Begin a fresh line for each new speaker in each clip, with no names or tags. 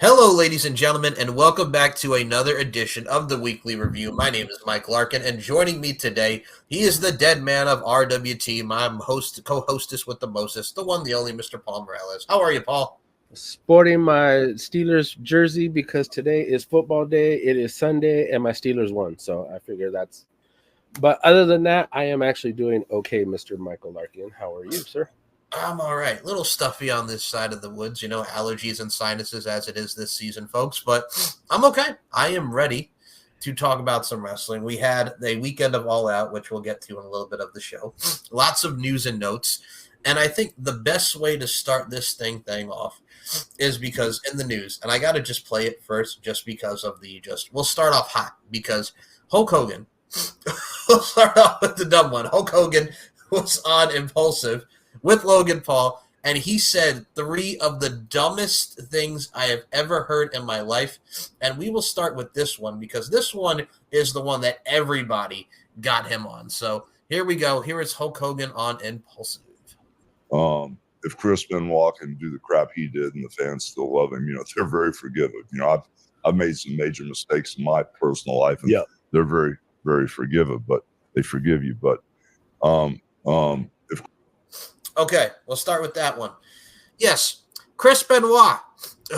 Hello, ladies and gentlemen, and welcome back to another edition of the Weekly Review. My name is Mike Larkin, and joining me today, he is the dead man of RWT, my co-hostess with the mostest, the one, the only Mr. Paul Morales. How are you, Paul?
Sporting my Steelers jersey because today is football day. It is Sunday, and my Steelers won, so I figure that's. But other than that, I am actually doing okay, Mr. Michael Larkin. How are you, sir?
I'm all right. A little stuffy on this side of the woods, allergies and sinuses as it is this season, folks, but I'm okay. I am ready to talk about some wrestling. We had a weekend of All Out, which we'll get to in a little bit of the show. Lots of news and notes. And I think the best way to start this thing off is because in the news, and I got to just play it first just because of we'll start off hot because Hulk Hogan, we'll start off with the dumb one. Hulk Hogan was on Impulsive with Logan Paul, and he said three of the dumbest things I have ever heard in my life. And we will start with this one because this one is the one that everybody got him on. So here we go. Here is Hulk Hogan on Impulsive.
If Chris Benoit can do the crap he did and the fans still love him, they're very forgiving. I've made some major mistakes in my personal life, and they're very, very forgiving, but they forgive you. But
Okay, we'll start with that one. Yes, Chris Benoit,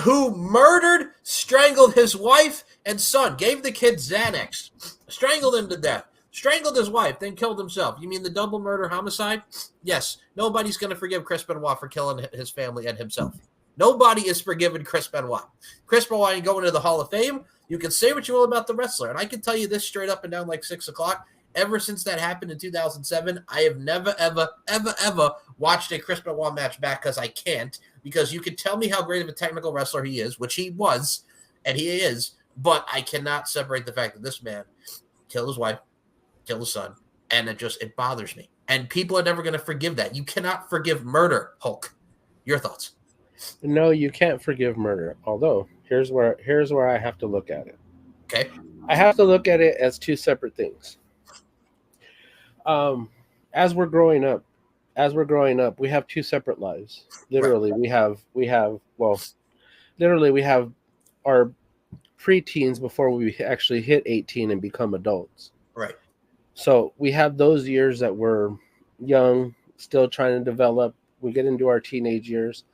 who murdered, strangled his wife and son, gave the kid Xanax, strangled him to death, strangled his wife, then killed himself. You mean the double murder homicide? Yes, nobody's going to forgive Chris Benoit for killing his family and himself. Nobody is forgiving Chris Benoit. Chris Benoit ain't going to the Hall of Fame. You can say what you will about the wrestler, and I can tell you this straight up and down like 6 o'clock. Ever since that happened in 2007, I have never, ever watched a Chris Benoit match back because I can't. Because you can tell me how great of a technical wrestler he is, which he was, and he is, but I cannot separate the fact that this man killed his wife, killed his son, and it bothers me. And people are never going to forgive that. You cannot forgive murder, Hulk. Your thoughts?
No, you can't forgive murder. Although, here's where I have to look at it.
Okay.
I have to look at it as two separate things. As we're growing up, we have two separate lives. Literally, we have our preteens before we actually hit 18 and become adults.
Right.
So we have those years that we're young, still trying to develop. We get into our teenage years,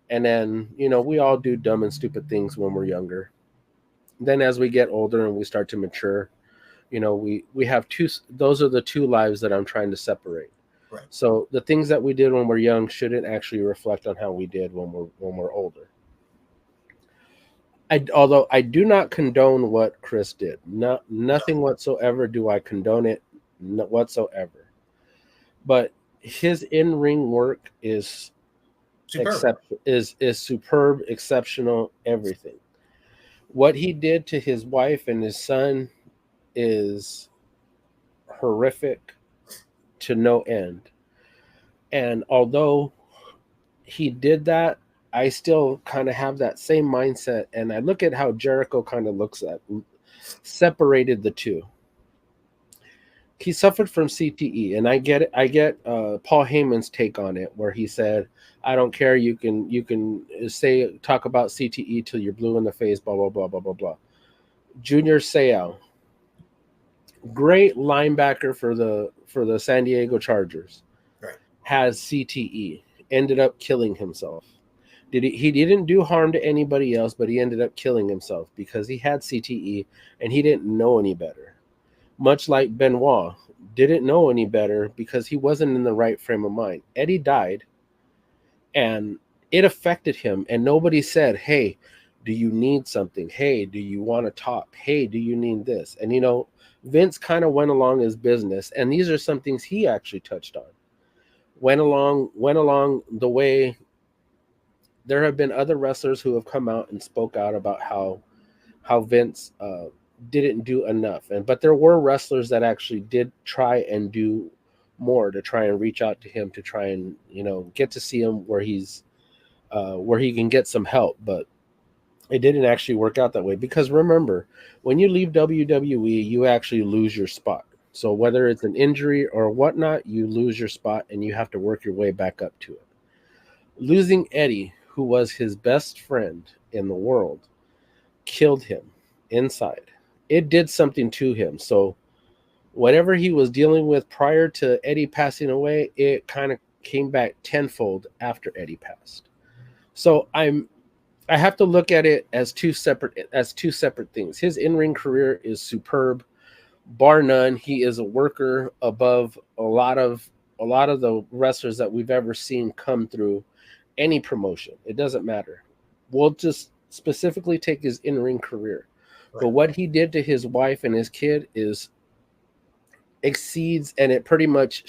and then, we all do dumb and stupid things when we're younger. Then as we get older and we start to mature, we have two. Those are the two lives that I'm trying to separate.
Right.
So the things that we did when we're young shouldn't actually reflect on how we did when we're older. Although I do not condone what Chris did. Nothing whatsoever do I condone it whatsoever. But his in-ring work is
superb.
Is superb, exceptional, everything. What he did to his wife and his son is horrific to no end. And although he did that, I still kind of have that same mindset. And I look at how Jericho kind of separated the two. He suffered from CTE, and I get it. I get Paul Heyman's take on it, where he said, "I don't care. You can talk about CTE till you're blue in the face." Blah blah blah blah blah blah. Junior Seau, great linebacker for the San Diego Chargers,
right,
has CTE. Ended up killing himself. He didn't do harm to anybody else, but he ended up killing himself because he had CTE and he didn't know any better. Much like Benoit didn't know any better because he wasn't in the right frame of mind. Eddie died, and it affected him, and nobody said, "Hey, do you need something? Hey, do you want to talk? Hey, do you need this?" And Vince kind of went along his business, and these are some things he actually touched on. Went along the way. There have been other wrestlers who have come out and spoke out about how Vince didn't do enough, but there were wrestlers that actually did try and do more to try and reach out to him to try and get to see him where he can get some help, but it didn't actually work out that way. Because remember, when you leave WWE, you actually lose your spot. So whether it's an injury or whatnot, you lose your spot and you have to work your way back up to it. Losing Eddie, who was his best friend in the world, killed him inside. It did something to him. So whatever he was dealing with prior to Eddie passing away, it kind of came back tenfold after Eddie passed. So I have to look at it as two separate things. His in-ring career is superb, bar none. He is a worker above a lot of the wrestlers that we've ever seen come through any promotion. It doesn't matter. We'll just specifically take his in-ring career. Right. But what he did to his wife and his kid exceeds, and it pretty much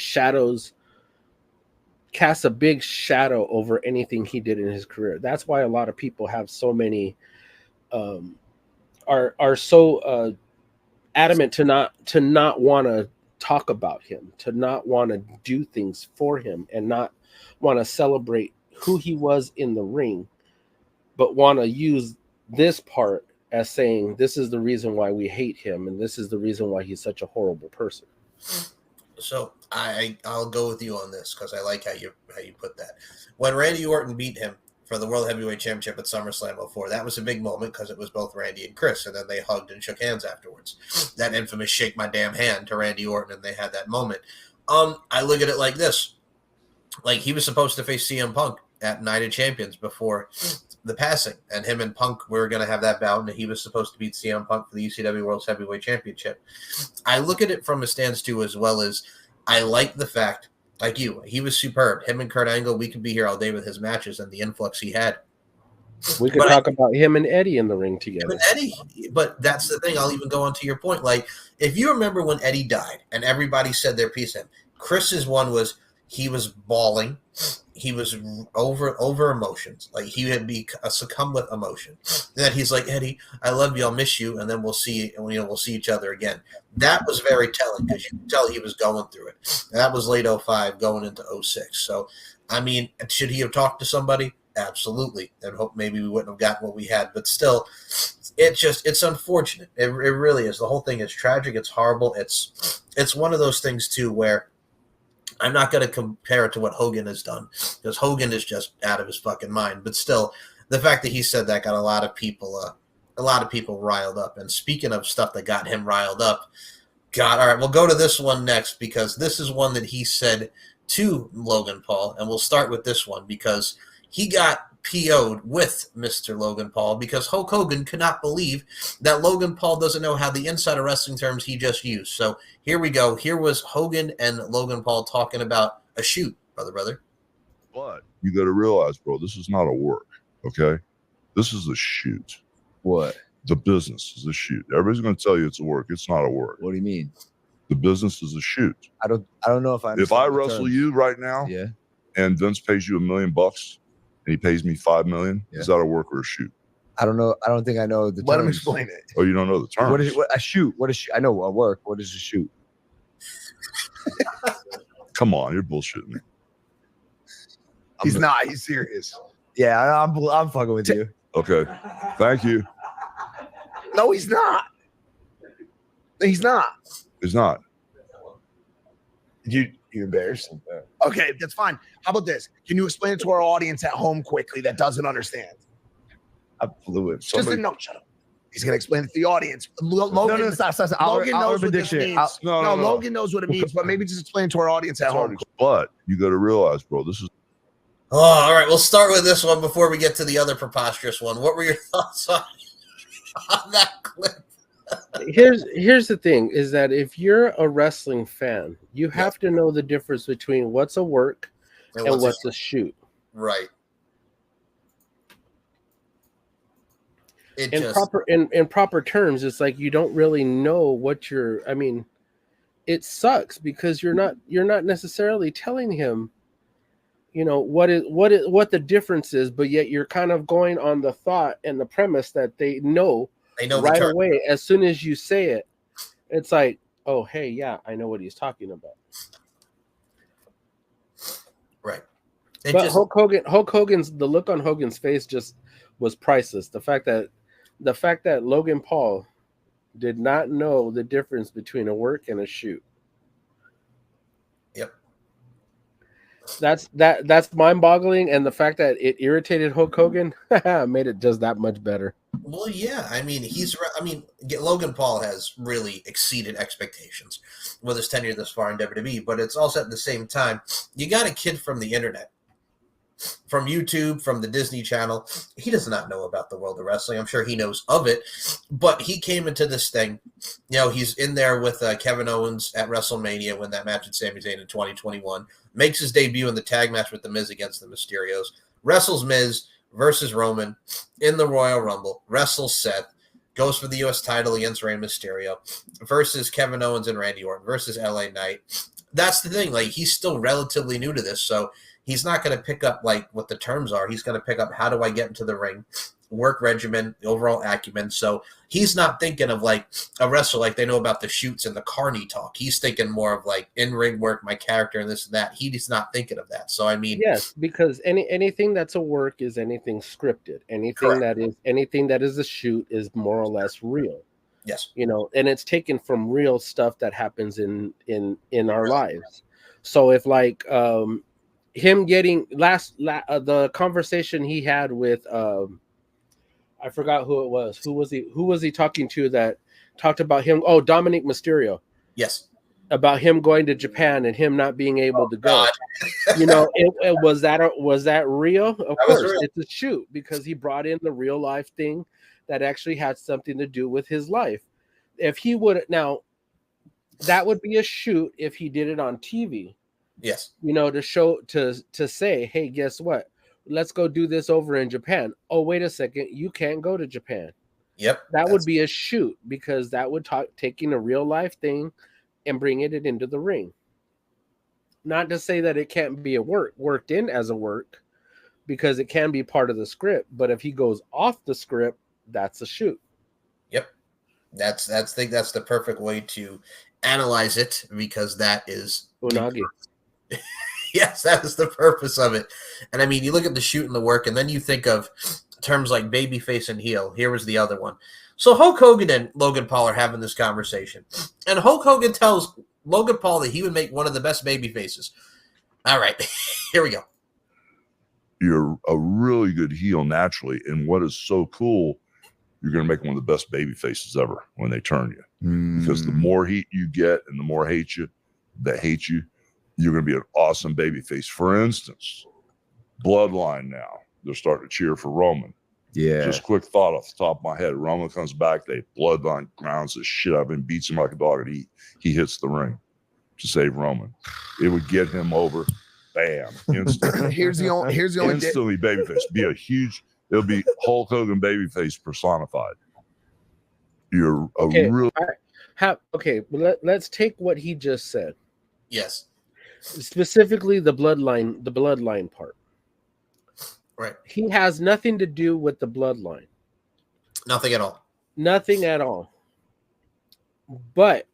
casts a big shadow over anything he did in his career. That's why a lot of people have so many are so adamant to not want to talk about him, to not want to do things for him, and not want to celebrate who he was in the ring, but want to use this part as saying this is the reason why we hate him and this is the reason why he's such a horrible person.
So I'll go with you on this because I like how you put that. When Randy Orton beat him for the World Heavyweight Championship at SummerSlam 04, that was a big moment because it was both Randy and Chris, and then they hugged and shook hands afterwards. That infamous shake my damn hand to Randy Orton, and they had that moment. I look at it like this. Like, he was supposed to face CM Punk at Night of Champions before the passing, and him and Punk were going to have that bout, and he was supposed to beat CM Punk for the ECW World Heavyweight Championship. I look at it from a stance too, as well as I like the fact, like you, he was superb. Him and Kurt Angle, we could be here all day with his matches and the influx he had.
We could talk about him and Eddie in the ring together.
Him and Eddie, but that's the thing. I'll even go on to your point. Like, if you remember when Eddie died and everybody said their piece in, Chris's one was he was bawling. He was over emotions. Like, he had succumbed with emotion. And then he's like, Eddie, I love you. I'll miss you. And then we'll see each other again. That was very telling because you could tell he was going through it. And that was late 05 going into 06. So, I mean, should he have talked to somebody? Absolutely. And hope maybe we wouldn't have gotten what we had. But still, it's unfortunate. It really is. The whole thing is tragic. It's horrible. It's one of those things, too, where I'm not going to compare it to what Hogan has done because Hogan is just out of his fucking mind. But still, the fact that he said that got a lot of people riled up. And speaking of stuff that got him riled up, God, all right, we'll go to this one next because this is one that he said to Logan Paul, and we'll start with this one because he got PO'd with Mr. Logan Paul because Hulk Hogan could not believe that Logan Paul doesn't know how the insider wrestling terms he just used. So here we go. Here was Hogan and Logan Paul talking about a shoot, brother.
But you got to realize, bro, this is not a work, okay? This is a shoot.
What?
The business is a shoot. Everybody's going to tell you it's a work. It's not a work.
What do you mean?
The business is a shoot.
I don't know if I understand.
If I wrestle you right now,
yeah,
and Vince pays you $1 million and he pays me $5 million, is that a work or a shoot?
I don't know. I don't think I know the terms.
Let him explain it.
Oh, you don't know the terms?
What is a shoot? What is I know a work. What is a shoot?
Come on, you're bullshitting me.
He's not. He's serious.
Yeah, I'm fucking with you.
Okay, thank you.
No, he's not. He's not.
It's not.
You embarrassed him. Okay, that's fine. How about this? Can you explain it to our audience at home quickly that doesn't understand?
I blew it.
Shut up. He's gonna explain it to the audience. Logan,
no, stop.
Logan knows what this means.
No.
Logan knows what it means, but maybe just explain it to our audience at home.
But you got to realize, bro, this is.
Oh, all right. We'll start with this one before we get to the other preposterous one. What were your thoughts on that clip?
Here's the thing is that if you're a wrestling fan, you have to know the difference between what's a work and what's a shoot.
Right.
In proper terms, it's like you don't really know what you're. I mean, it sucks because you're not necessarily telling him, you know, what the difference is, but yet you're kind of going on the thought and the premise that they know right away. As soon as you say it, it's like, oh, hey, yeah, I know what he's talking about.
Right.
But Hulk Hogan's the look on Hogan's face just was priceless. The fact that Logan Paul did not know the difference between a work and a shoot.
Yep.
That's mind-boggling, and the fact that it irritated Hulk Hogan made it just that much better.
Well, yeah. I mean, Logan Paul has really exceeded expectations with his tenure this far in WWE, but it's also at the same time, you got a kid from the internet, from YouTube, from the Disney Channel. He does not know about the world of wrestling. I'm sure he knows of it, but he came into this thing. He's in there with Kevin Owens at WrestleMania when that match with Sami Zayn in 2021. Makes his debut in the tag match with The Miz against the Mysterios. Wrestles Miz versus Roman in the Royal Rumble. Wrestles Seth. Goes for the U.S. title against Rey Mysterio. Versus Kevin Owens and Randy Orton. Versus LA Knight. That's the thing. Like, he's still relatively new to this, so he's not going to pick up like what the terms are. He's going to pick up how do I get into the ring, work regimen, the overall acumen. So he's not thinking of like a wrestler like they know about the shoots and the carny talk. He's thinking more of like in-ring work, my character, and this and that. He's not thinking of that. So I mean,
yes, because anything that's a work is anything scripted. Anything that is a shoot is more or less real.
Yes,
and it's taken from real stuff that happens in our lives. So if like him getting the conversation he had with I forgot who it was. Who was he talking to that talked about him? Oh, Dominic Mysterio.
Yes.
About him going to Japan and him not being able to go. Was that real? Of course, it's a shoot because he brought in the real life thing that actually had something to do with his life. If he would now, that would be a shoot if he did it on TV.
Yes.
To show to say, hey, guess what? Let's go do this over in Japan. Oh, wait a second, you can't go to Japan.
Yep.
That would be a shoot because that would taking a real life thing and bringing it into the ring. Not to say that it can't be worked in as a work, because it can be part of the script. But if he goes off the script, that's a shoot.
Yep. That's the perfect way to analyze it, because that is
unagi.
Yes, that is the purpose of it. And I mean, you look at the shoot and the work, and then you think of terms like babyface and heel. Here was the other one. So Hulk Hogan and Logan Paul are having this conversation, and Hulk Hogan tells Logan Paul that he would make one of the best baby faces. All right, here we go.
You're a really good heel naturally, and what is so cool, you're going to make one of the best baby faces ever when they turn you. Because the more heat you get and the more that hate you, you're going to be an awesome baby face. For instance, Bloodline now, they're starting to cheer for Roman.
Yeah.
Just quick thought off the top of my head. Roman comes back, they Bloodline grounds the shit out of him, beats him like a dog, and he hits the ring to save Roman. It would get him over. Bam. Instantly.
Here's the only
instantly babyface. It'll be Hulk Hogan babyface personified. You're a real
let's take what he just said.
Yes.
Specifically the bloodline part.
Right.
He has nothing to do with the bloodline.
Nothing at all.
Nothing at all. But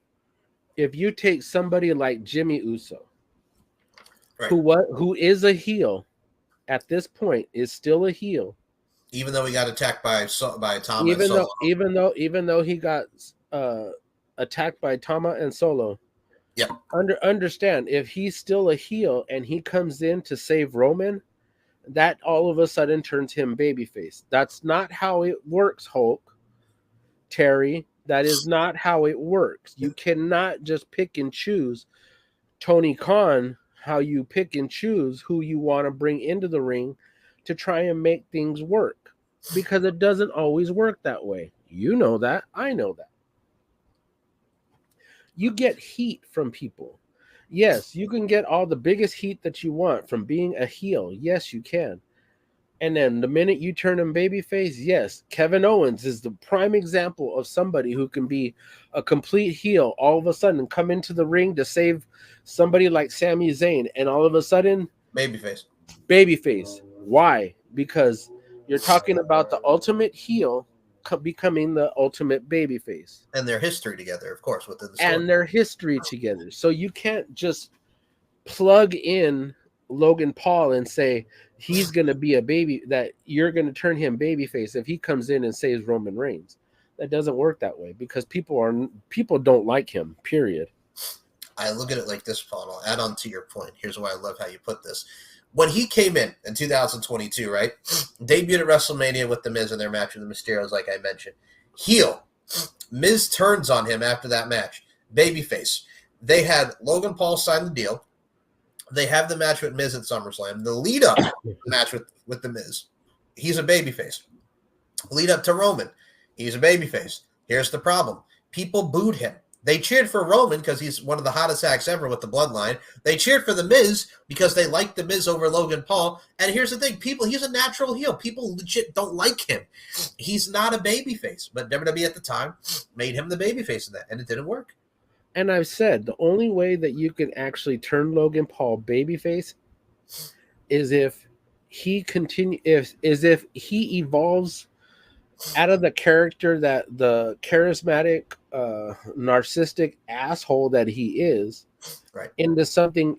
if you take somebody like Jimmy Uso,
right,
who is a heel at this point, is still a heel,
even though he got attacked by Tama,
even though he got attacked by Tama and Solo.
Yep.
Understand, if he's still a heel and he comes in to save Roman, that all of a sudden turns him babyface. That's not how it works, Hulk. Terry, that is not how it works. You cannot just pick and choose, Tony Khan, how you pick and choose who you want to bring into the ring to try and make things work, because it doesn't always work that way. You know that. I know that. You get heat from people. Yes, you can get all the biggest heat that you want from being a heel. Yes, you can. And then the minute you turn him babyface, yes, Kevin Owens is the prime example of somebody who can be a complete heel all of a sudden come into the ring to save somebody like Sami Zayn, and all of a sudden
babyface.
Why? Because you're talking about the ultimate heel becoming the ultimate babyface,
and their history together, of course, within the
story. So you can't just plug in Logan Paul and say he's going to be that you're going to turn him babyface if he comes in and saves Roman Reigns. That doesn't work that way, because people don't like him, period.
I look at it like this, Paul, and I'll add on to your point. Here's why I love how you put this. When he came in 2022, right, debuted at WrestleMania with The Miz in their match with the Mysterios, like I mentioned. Heel. Miz turns on him after that match. Babyface. They had Logan Paul sign the deal. They have the match with Miz at SummerSlam. The lead up match with the Miz. He's a babyface. Lead up to Roman. He's a babyface. Here's the problem. People booed him. They cheered for Roman because he's one of the hottest acts ever with the bloodline. They cheered for The Miz because they liked The Miz over Logan Paul. And here's the thing. He's a natural heel. People legit don't like him. He's not a babyface. But WWE at the time made him the babyface in that, and it didn't work.
And I've said the only way that you can actually turn Logan Paul babyface is if he if he evolves out of the character that the charismatic, narcissistic asshole that he is,
right,
into something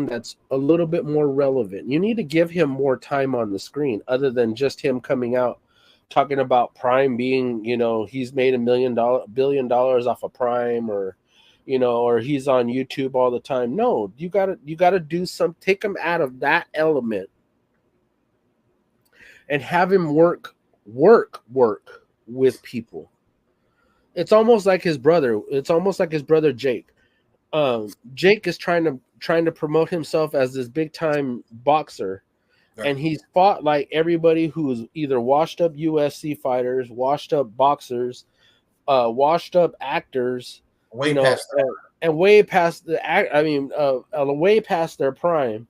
that's a little bit more relevant. You need to give him more time on the screen, other than just him coming out talking about Prime being, he's made $1 billion off of Prime, or or he's on YouTube all the time. No, you gotta do take him out of that element and have him work with people. It's almost like his brother. Jake. Jake is trying to promote himself as this big time boxer, right, and he's fought like everybody who's either washed up UFC fighters, washed up boxers, washed up actors, way past their prime.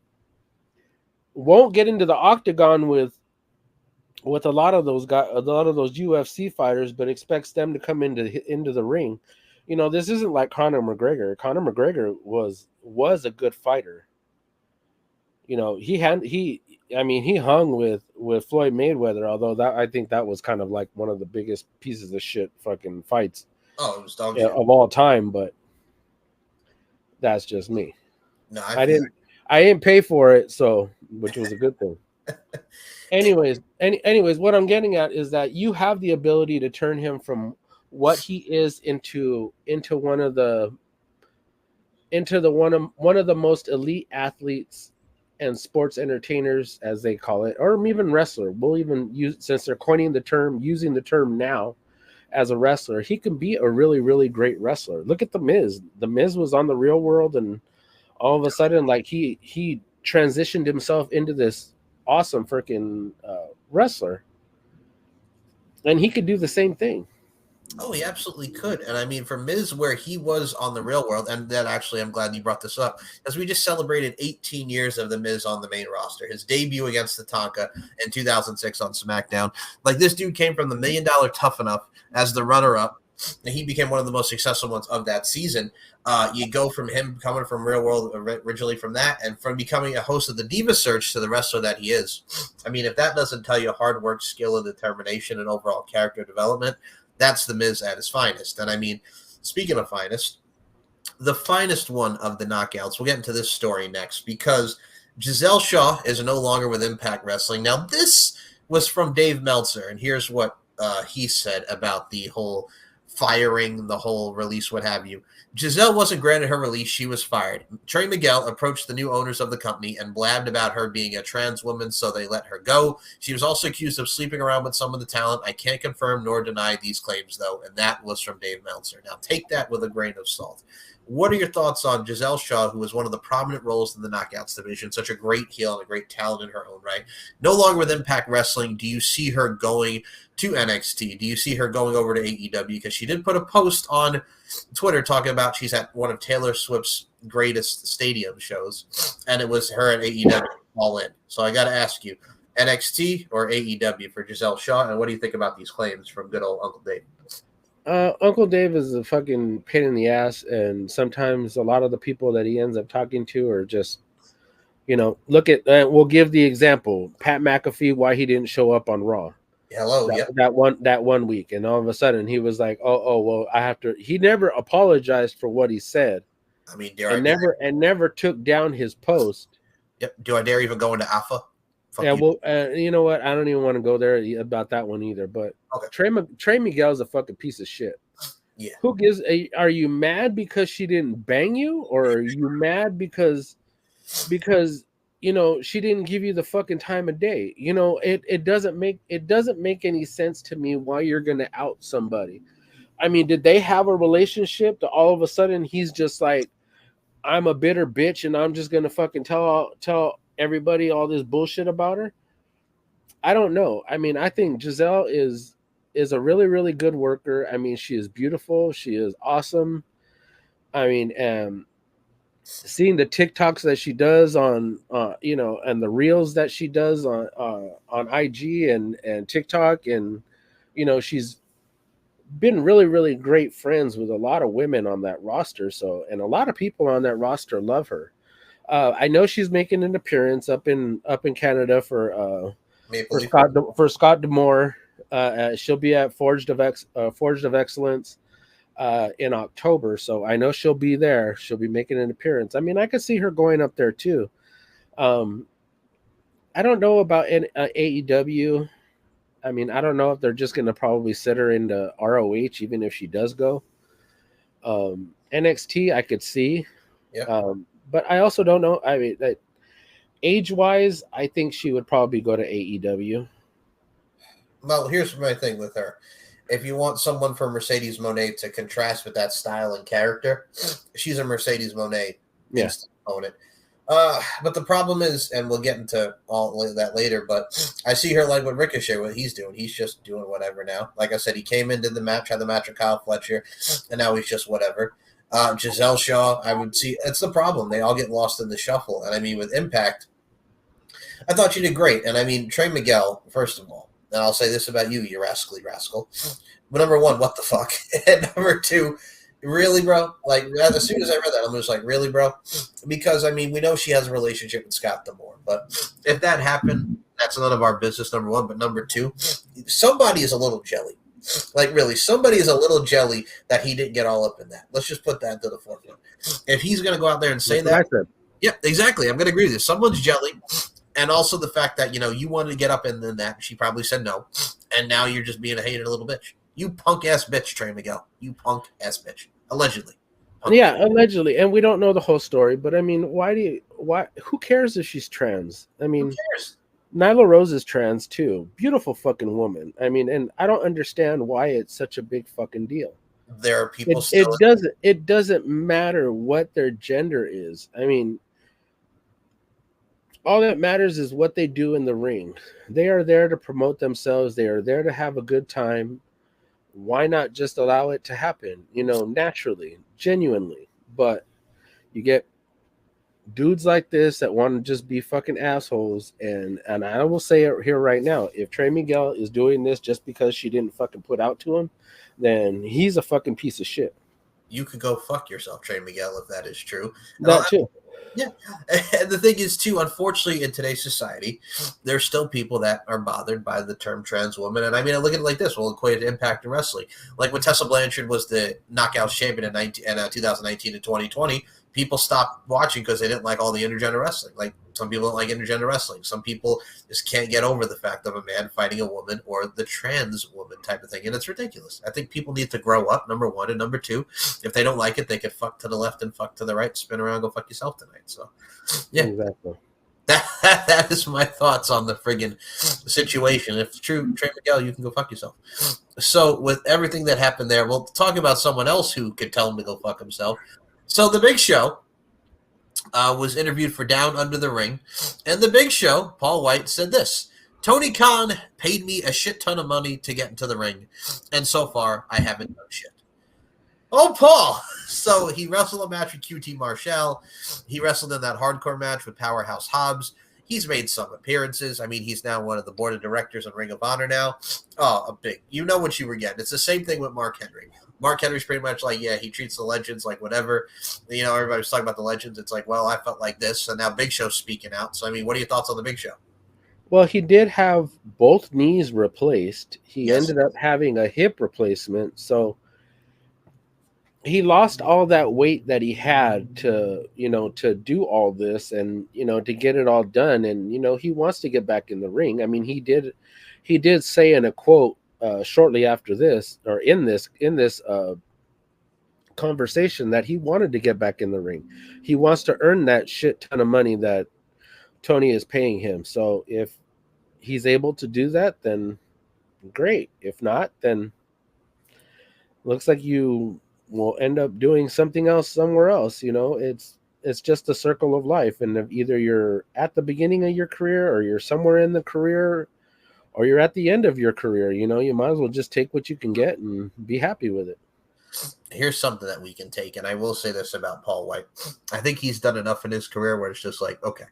Won't get into the octagon with a lot of those guys, a lot of those UFC fighters, but expects them to come into the ring. This isn't like Conor McGregor. Conor McGregor was a good fighter. He hung with Floyd Mayweather, although I think that was kind of like one of the biggest pieces of shit fucking fights of all time. But that's just me. No, I didn't pay for it, so, which was a good thing. Anyways, what I'm getting at is that you have the ability to turn him from what he is into one of the most elite athletes and sports entertainers, as they call it, or even wrestler. We'll even use, since they're using the term now, as a wrestler. He can be a really, really great wrestler. Look at The Miz. The Miz was on The Real World, and all of a sudden, like, he transitioned himself into this awesome freaking wrestler, and he could do the same thing.
Oh, he absolutely could. And I mean, for Miz, where he was on The Real World, and that actually, I'm glad you brought this up, as we just celebrated 18 years of The Miz on the main roster. His debut against Tatanka in 2006 on SmackDown. Like, this dude came from the $1 Million Tough Enough as the runner-up, and he became one of the most successful ones of that season. You go from him coming from Real World originally from that, and from becoming a host of the Diva Search to the wrestler that he is. I mean, if that doesn't tell you hard work, skill, and determination, and overall character development, that's The Miz at his finest. And I mean, speaking of finest, the finest one of the knockouts, we'll get into this story next, because Giselle Shaw is no longer with Impact Wrestling. Now, this was from Dave Meltzer, and here's what he said about the whole firing, the whole release, what have you. Giselle wasn't granted her release. She was fired. Trey Miguel approached the new owners of the company and blabbed about her being a trans woman, so they let her go. She was also accused of sleeping around with some of the talent. I can't confirm nor deny these claims, though, and that was from Dave Meltzer. Now, take that with a grain of salt. What are your thoughts on Giselle Shaw, who was one of the prominent roles in the Knockouts division, such a great heel and a great talent in her own right? No longer with Impact Wrestling. Do you see her going to NXT? Do you see her going over to AEW? Because she did put a post on Twitter talking about she's at one of Taylor Swift's greatest stadium shows, and it was her at AEW all in. So I got to ask you, NXT or AEW for Giselle Shaw, and what do you think about these claims from good old Uncle Dave?
Uncle Dave is a fucking pain in the ass, and sometimes a lot of the people that he ends up talking to are just, look at, we'll give the example, Pat McAfee, why he didn't show up on Raw.
Hello,
that one week, and all of a sudden he was like, oh well, I have to. He never apologized for what he said.
I mean,
never took down his post.
Yep. Do I dare even go into Alpha?
Yeah, well, you know what? I don't even want to go there about that one either. But okay. Trey Miguel is a fucking piece of shit.
Yeah.
Who gives a? Are you mad because she didn't bang you, or are you mad because she didn't give you the fucking time of day? It doesn't make any sense to me why you're gonna out somebody. I mean, did they have a relationship that all of a sudden he's just like, I'm a bitter bitch and I'm just gonna fucking tell everybody all this bullshit about her? I don't know. I mean, I think Giselle is a really, really good worker. I mean, she is beautiful. She is awesome. I mean, seeing the TikToks that she does on, and the reels that she does on IG and TikTok, and she's been really, really great friends with a lot of women on that roster. So, and a lot of people on that roster love her. I know she's making an appearance up in Canada for Scott D'Amore. She'll be at Forged of Excellence in October, so I know she'll be there. She'll be making an appearance. I mean, I could see her going up there too. I don't know about AEW. I mean, I don't know if they're just going to probably sit her into ROH, even if she does go. NXT, I could see.
Yeah.
But I also don't know. I mean, age-wise, I think she would probably go to AEW.
Well, here's my thing with her. If you want someone from Mercedes Moné to contrast with that style and character, she's a Mercedes Moné opponent. But the problem is, and we'll get into all that later, but I see her like with Ricochet, what he's doing. He's just doing whatever now. Like I said, he came in, did the match, had the match with Kyle Fletcher, and now he's just whatever. Giselle Shaw, I would see, it's the problem. They all get lost in the shuffle. And I mean, with Impact, I thought you did great. And I mean, Trey Miguel, first of all, and I'll say this about you, you rascally rascal. But number one, what the fuck? And number two, really, bro? Like, as soon as I read that, I'm just like, really, bro? Because, I mean, we know she has a relationship with Scott D'Amore. But if that happened, that's none of our business, number one. But number two, somebody is a little jelly. Like, really, somebody is a little jelly that he didn't get all up in that. Let's just put that to the forefront. If he's going to go out there and say that, yeah, exactly. I'm going to agree with you. Someone's jelly. And also the fact that, you wanted to get up in that. She probably said no. And now you're just being a hated little bitch. You punk-ass bitch, Trey Miguel. You punk-ass bitch. Allegedly.
Allegedly. And we don't know the whole story. But, I mean, who cares if she's trans? I mean,
who cares?
Nyla Rose is trans, too. Beautiful fucking woman. I mean, and I don't understand why it's such a big fucking deal.
There are people
It doesn't matter what their gender is. I mean, all that matters is what they do in the ring. They are there to promote themselves. They are there to have a good time. Why not just allow it to happen, naturally, genuinely? But you get dudes like this that want to just be fucking assholes. And I will say it here right now. If Trey Miguel is doing this just because she didn't fucking put out to him, then he's a fucking piece of shit.
You could go fuck yourself, Trey Miguel, if that is true.
That too.
Yeah. And the thing is, too, unfortunately, in today's society, there's still people that are bothered by the term trans woman. And I mean, I look at it like this. We'll equate it to Impact in wrestling. Like when Tessa Blanchard was the Knockouts champion in 2019 and 2020, people stopped watching because they didn't like all the intergender wrestling. Like some people don't like intergender wrestling. Some people just can't get over the fact of a man fighting a woman or the trans woman type of thing. And it's ridiculous. I think people need to grow up, number one. And number two, if they don't like it, they can fuck to the left and fuck to the right, spin around, go fuck yourself tonight. So, yeah.
Exactly.
That is my thoughts on the friggin' situation. If it's true, Trey Miguel, you can go fuck yourself. So with everything that happened there, we'll talk about someone else who could tell him to go fuck himself. So the Big Show was interviewed for Down Under the Ring, and the Big Show, Paul White, said this: Tony Khan paid me a shit ton of money to get into the ring, and so far I haven't done shit. Oh, Paul! So he wrestled a match with QT Marshall. He wrestled in that hardcore match with Powerhouse Hobbs. He's made some appearances. I mean, he's now one of the board of directors on Ring of Honor now. Oh, a big. You know what you were getting. It's the same thing with Mark Henry. Mark Henry's pretty much like, yeah, he treats the legends like whatever. Everybody was talking about the legends. It's like, well, I felt like this. And now Big Show's speaking out. So, I mean, what are your thoughts on the Big Show?
Well, he did have both knees replaced. He ended up having a hip replacement. So he lost all that weight that he had to do all this and, to get it all done. And, he wants to get back in the ring. I mean, he did say in a quote shortly after this, or in this conversation that he wanted to get back in the ring. He wants to earn that shit ton of money that Tony is paying him. So if he's able to do that, then great. If not, then looks like you will end up doing something else somewhere else. You know, it's just a circle of life. And if either you're at the beginning of your career or you're somewhere in the career or you're at the end of your career, you know, you might as well just take what you can get and be happy with it.
Here's something that we can take, and I will say this about Paul White. I think he's done enough in his career where it's just like, okay,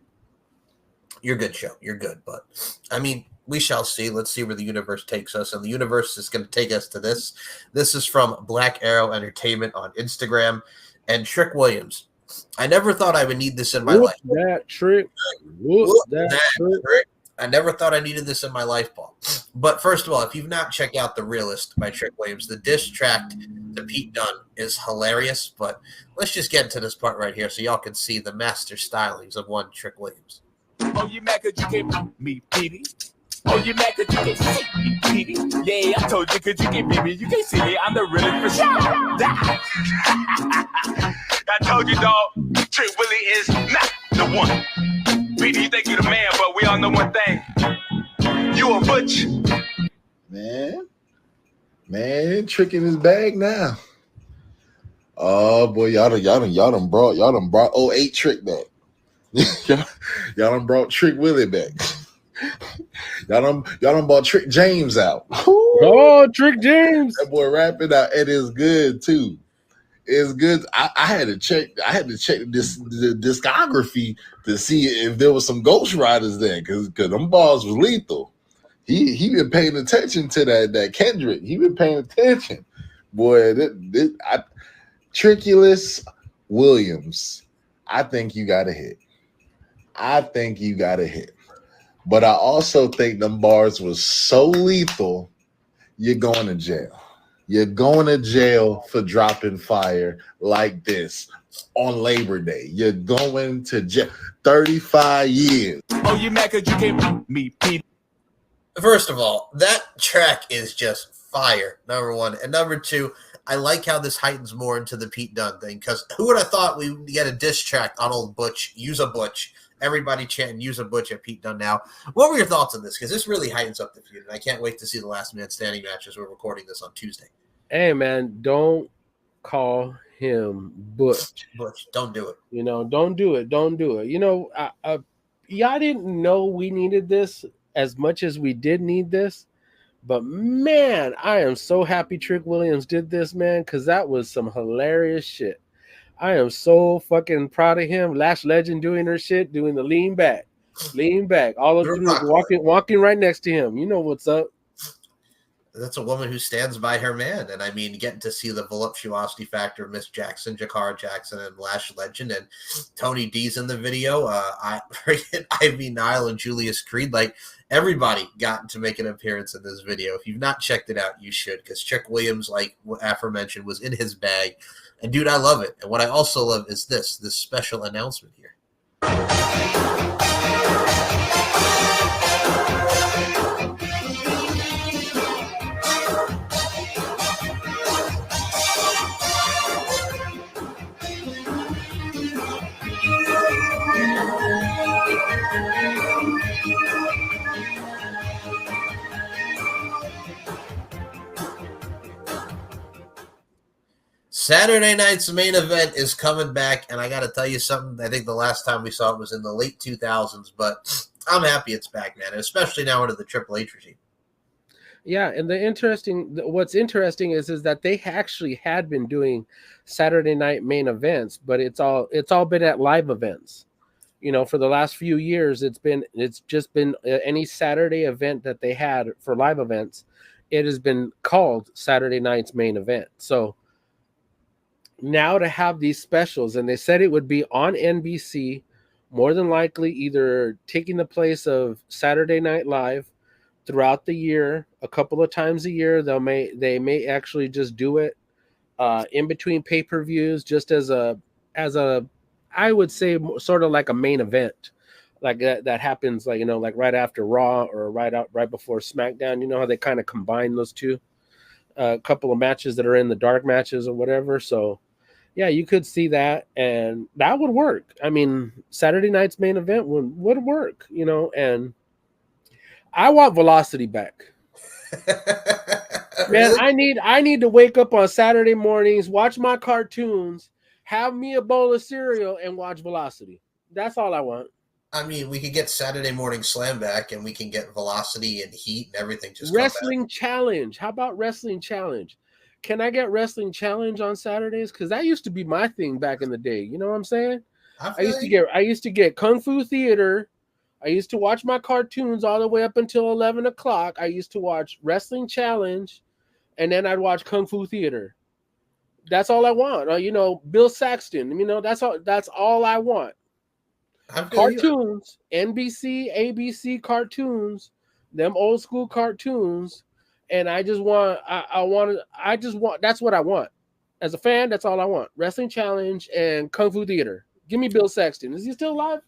you're good, show. You're good. But, I mean, we shall see. Let's see where the universe takes us, and the universe is going to take us to this. This is from Black Arrow Entertainment on Instagram, and Trick Williams. I never thought I would need this in my life.
That trick. That trick.
I never thought I needed this in my life, Paul. But first of all, if you've not checked out The Realist by Trick Williams, the diss track to Pete Dunne is hilarious. But let's just get into this part right here so y'all can see the master stylings of one Trick Williams.
Oh, you mad cause you can't beat me, Petey? Oh, you mad cause you can't see me, Petey? Yeah, I told you cause you can't beat me. You can't see me, I'm the realest for sure. I told you, dog, Trick Willie is not the one. Petey, you think you're the man, but we all know one thing. You a butch.
Man, Trick in his bag now. Oh boy, y'all done brought 08 Trick back. y'all done brought Trick Willie back. y'all done brought Trick James out.
Oh, Trick James.
That boy rapping out. It is good too. It's good. I had to check the discography to see if there was some Ghost Riders there, because them bars was lethal. He been paying attention to that Kendrick. He been paying attention. Boy, Trickulous Williams. I think you got a hit. But I also think them bars was so lethal, you're going to jail. You're going to jail for dropping fire like this on Labor Day. You're going to jail 35 years.
Oh, you mad cause you can't beat me, Petey?
First of all, that track is just fire, number one. And number two, I like how this heightens more into the Pete Dunne thing, because who would have thought we would get a diss track on old Butch, use a Butch, everybody chanting use a Butch at Pete Dunne now. What were your thoughts on this? Because this really heightens up the feud, and I can't wait to see the last man standing match as we're recording this on Tuesday.
Hey, man, don't call him Butch.
Butch, don't do it.
You know, don't do it. You know, y'all didn't know we needed this as much as we did need this. But, man, I am so happy Trick Williams did this, man, because that was some hilarious shit. I am so fucking proud of him. Lash Legend doing her shit, doing the lean back. All of them walking right next to him. You know what's up.
That's a woman who stands by her man. And I mean, getting to see the voluptuosity factor of Miss Jackson, Jakara Jackson, and Lash Legend, and Tony D's in the video. Ivy Nile and Julius Creed. Like, everybody got to make an appearance in this video. If you've not checked it out, you should, because Trick Williams, like aforementioned, was in his bag. And, dude, I love it. And what I also love is this special announcement here. Saturday night's main event is coming back, and I got to tell you something. I think the last time we saw it was in the late 2000s, but I'm happy it's back, man, especially now under the Triple H regime.
Yeah, and what's interesting is that they actually had been doing Saturday night main events, but it's all been at live events. You know, for the last few years, it's just been any Saturday event that they had for live events. It has been called Saturday night's main event. So now to have these specials, and they said it would be on NBC, more than likely either taking the place of Saturday Night Live throughout the year, a couple of times a year. They may actually just do it in between pay-per-views, just as a I would say sort of like a main event, like that happens, like, you know, like right after Raw or right before SmackDown. You know how they kind of combine those two, a couple of matches that are in the dark matches or whatever. So yeah, you could see that, and that would work. I mean, Saturday night's main event would work, you know. And I want Velocity back. Man,
Really?
I need to wake up on Saturday mornings, watch my cartoons, have me a bowl of cereal, and watch Velocity. That's all I want.
I mean, we could get Saturday Morning Slam back, and we can get Velocity and Heat and everything just come back.
Wrestling Challenge. How about Wrestling Challenge? Can I get Wrestling Challenge on Saturdays? Because that used to be my thing back in the day. You know what I'm saying? I used to get Kung Fu Theater. I used to watch my cartoons all the way up until 11 o'clock. I used to watch Wrestling Challenge, and then I'd watch Kung Fu Theater. That's all I want. You know, Bill Saxton. You know, that's all I want. Cartoons, NBC, ABC cartoons, them old school cartoons, and I just want. That's what I want. As a fan, that's all I want. Wrestling Challenge and Kung Fu Theater. Give me Bill Saxton. Is he still alive?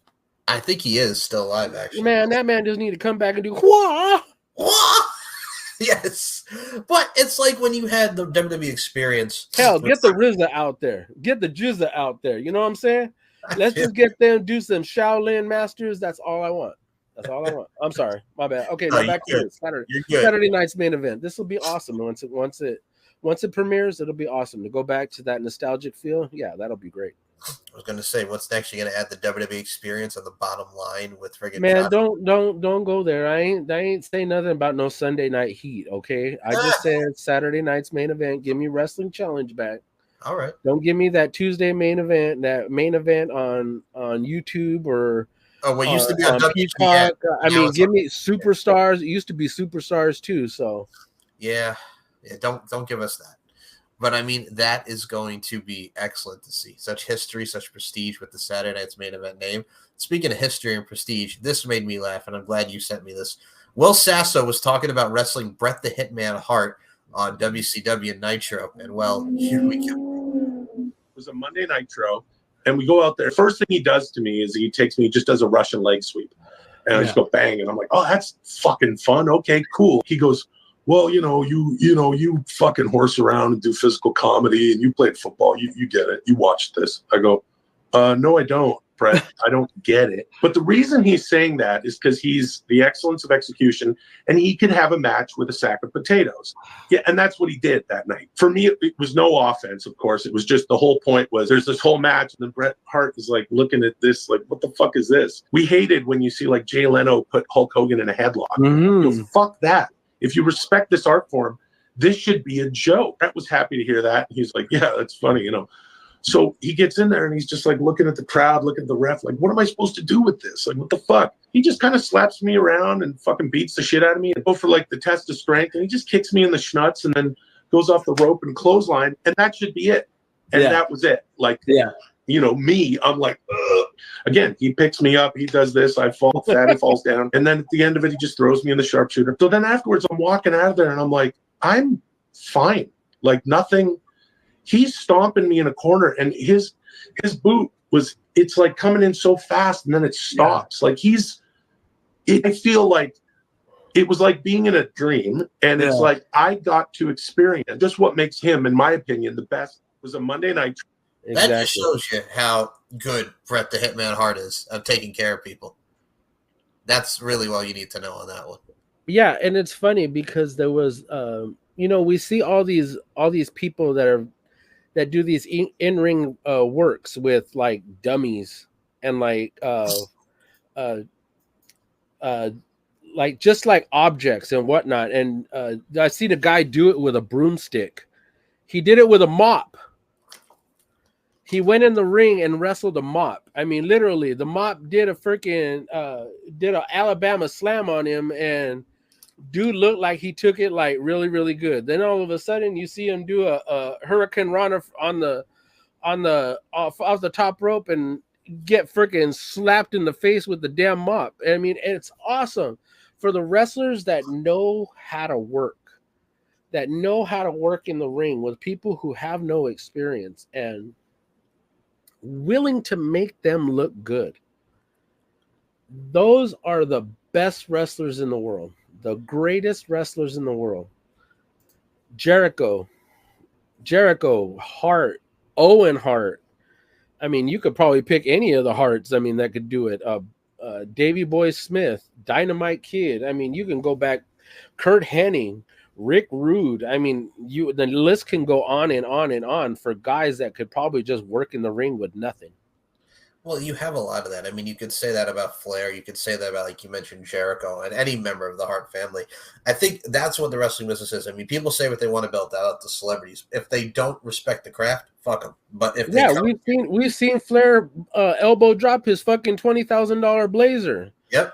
I think he is still alive, actually.
Man, that man just need to come back and do wah.
Yes, but it's like when you had the WWE experience.
Hell, get the RZA out there. Get the Jizza out there. You know what I'm saying? Let's just get them, do some Shaolin Masters. That's all I want. That's all I want. I'm sorry. My bad. Okay, now back to this. Saturday night's main event. This will be awesome. Once it premieres, it'll be awesome. To go back to that nostalgic feel, yeah, that'll be great.
I was gonna say, what's next? You're gonna add the WWE experience on the bottom line with friggin'
man. Don't go there. I ain't saying nothing about no Sunday night heat. Okay, I just said Saturday night's main event. Give me Wrestling Challenge back.
All right.
Don't give me that Tuesday main event. That main event on YouTube or
what used to be on
Peacock. I mean, give me Superstars. It used to be Superstars too. So
yeah. Don't give us that. But I mean, that is going to be excellent to see. Such history, such prestige with the Saturday night's main event name. Speaking of history and prestige, this made me laugh, and I'm glad you sent me this. Will Sasso was talking about wrestling Bret the Hitman Hart on WCW Nitro, and well, here we go.
It was a Monday Nitro, and we go out there. First thing he does to me is he takes me, just does a Russian leg sweep, and I just go bang, and I'm like, oh, that's fucking fun. Okay, cool. He goes, well, you fucking horse around and do physical comedy, and you played football. You get it. You watched this. I go, no, I don't, Brett. I don't get it. But the reason he's saying that is because he's the excellence of execution, and he can have a match with a sack of potatoes. Yeah, and that's what he did that night. For me, it was no offense, of course. It was just the whole point was there's this whole match, and then Bret Hart is like looking at this, like, what the fuck is this? We hated when you see like Jay Leno put Hulk Hogan in a headlock.
Mm-hmm.
Fuck that. If you respect this art form, this should be a joke. Brett was happy to hear that. He's like, yeah, that's funny, So he gets in there and he's just like looking at the crowd, looking at the ref, like, what am I supposed to do with this? Like, what the fuck? He just kind of slaps me around and fucking beats the shit out of me and go for like the test of strength. And he just kicks me in the schnutz and then goes off the rope and clothesline. And that should be it. And that was it. Like, me, I'm like, ugh. Again, he picks me up, he does this, I fall, Fatty falls down, and then at the end of it, he just throws me in the sharpshooter. So then afterwards, I'm walking out of there, and I'm like, I'm fine. Like, nothing. He's stomping me in a corner, and his boot it's like coming in so fast, and then it stops. Like, I feel like it was like being in a dream, and it's like I got to experience just what makes him, in my opinion, the best. It was a Monday night.
Exactly. That just shows you how good Bret the Hitman Hart is of taking care of people. That's really all you need to know on that one.
Yeah, and it's funny because there was, we see all these people that do these in-ring works with like dummies and like just like objects and whatnot. And I seen a guy do it with a broomstick. He did it with a mop. He went in the ring and wrestled a mop. I mean, literally, the mop did did an Alabama slam on him, and dude looked like he took it like really, really good. Then all of a sudden, you see him do a Hurricane Rana off the top rope and get freaking slapped in the face with the damn mop. I mean, it's awesome for the wrestlers that know how to work in the ring with people who have no experience and willing to make them look good. Those are the best wrestlers in the world, the greatest wrestlers in the world. Jericho, Hart, Owen Hart. I mean, you could probably pick any of the Harts. I mean, that could do it. Davey Boy Smith, Dynamite Kid. I mean, you can go back. Kurt Hennig, Rick Rude. I mean, the list can go on and on and on for guys that could probably just work in the ring with nothing.
Well, you have a lot of that. I mean, you could say that about Flair. You could say that about, like you mentioned, Jericho and any member of the Hart family. I think that's what the wrestling business is. I mean, people say what they want to belt out to celebrities. If they don't respect the craft, fuck them. But if they
we've seen Flair elbow drop his fucking $20,000 blazer.
Yep.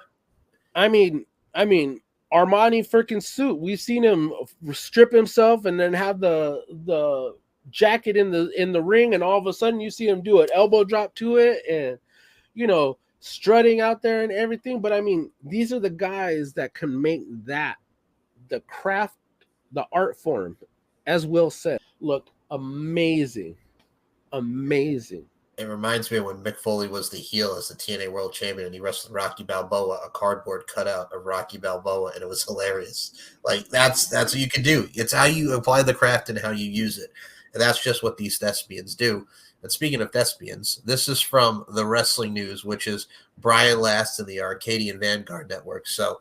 I mean, Armani freaking suit. We've seen him strip himself and then have the jacket in the ring, and all of a sudden you see him do an elbow drop to it, and strutting out there and everything. But I mean, these are the guys that can make that the craft, the art form, as Will said, look amazing.
It reminds me of when Mick Foley was the heel as the TNA World Champion, and he wrestled Rocky Balboa, a cardboard cutout of Rocky Balboa, and it was hilarious. Like that's what you can do. It's how you apply the craft and how you use it. And that's just what these thespians do. And speaking of thespians, this is from the Wrestling News, which is Brian Last and the Arcadian Vanguard Network. So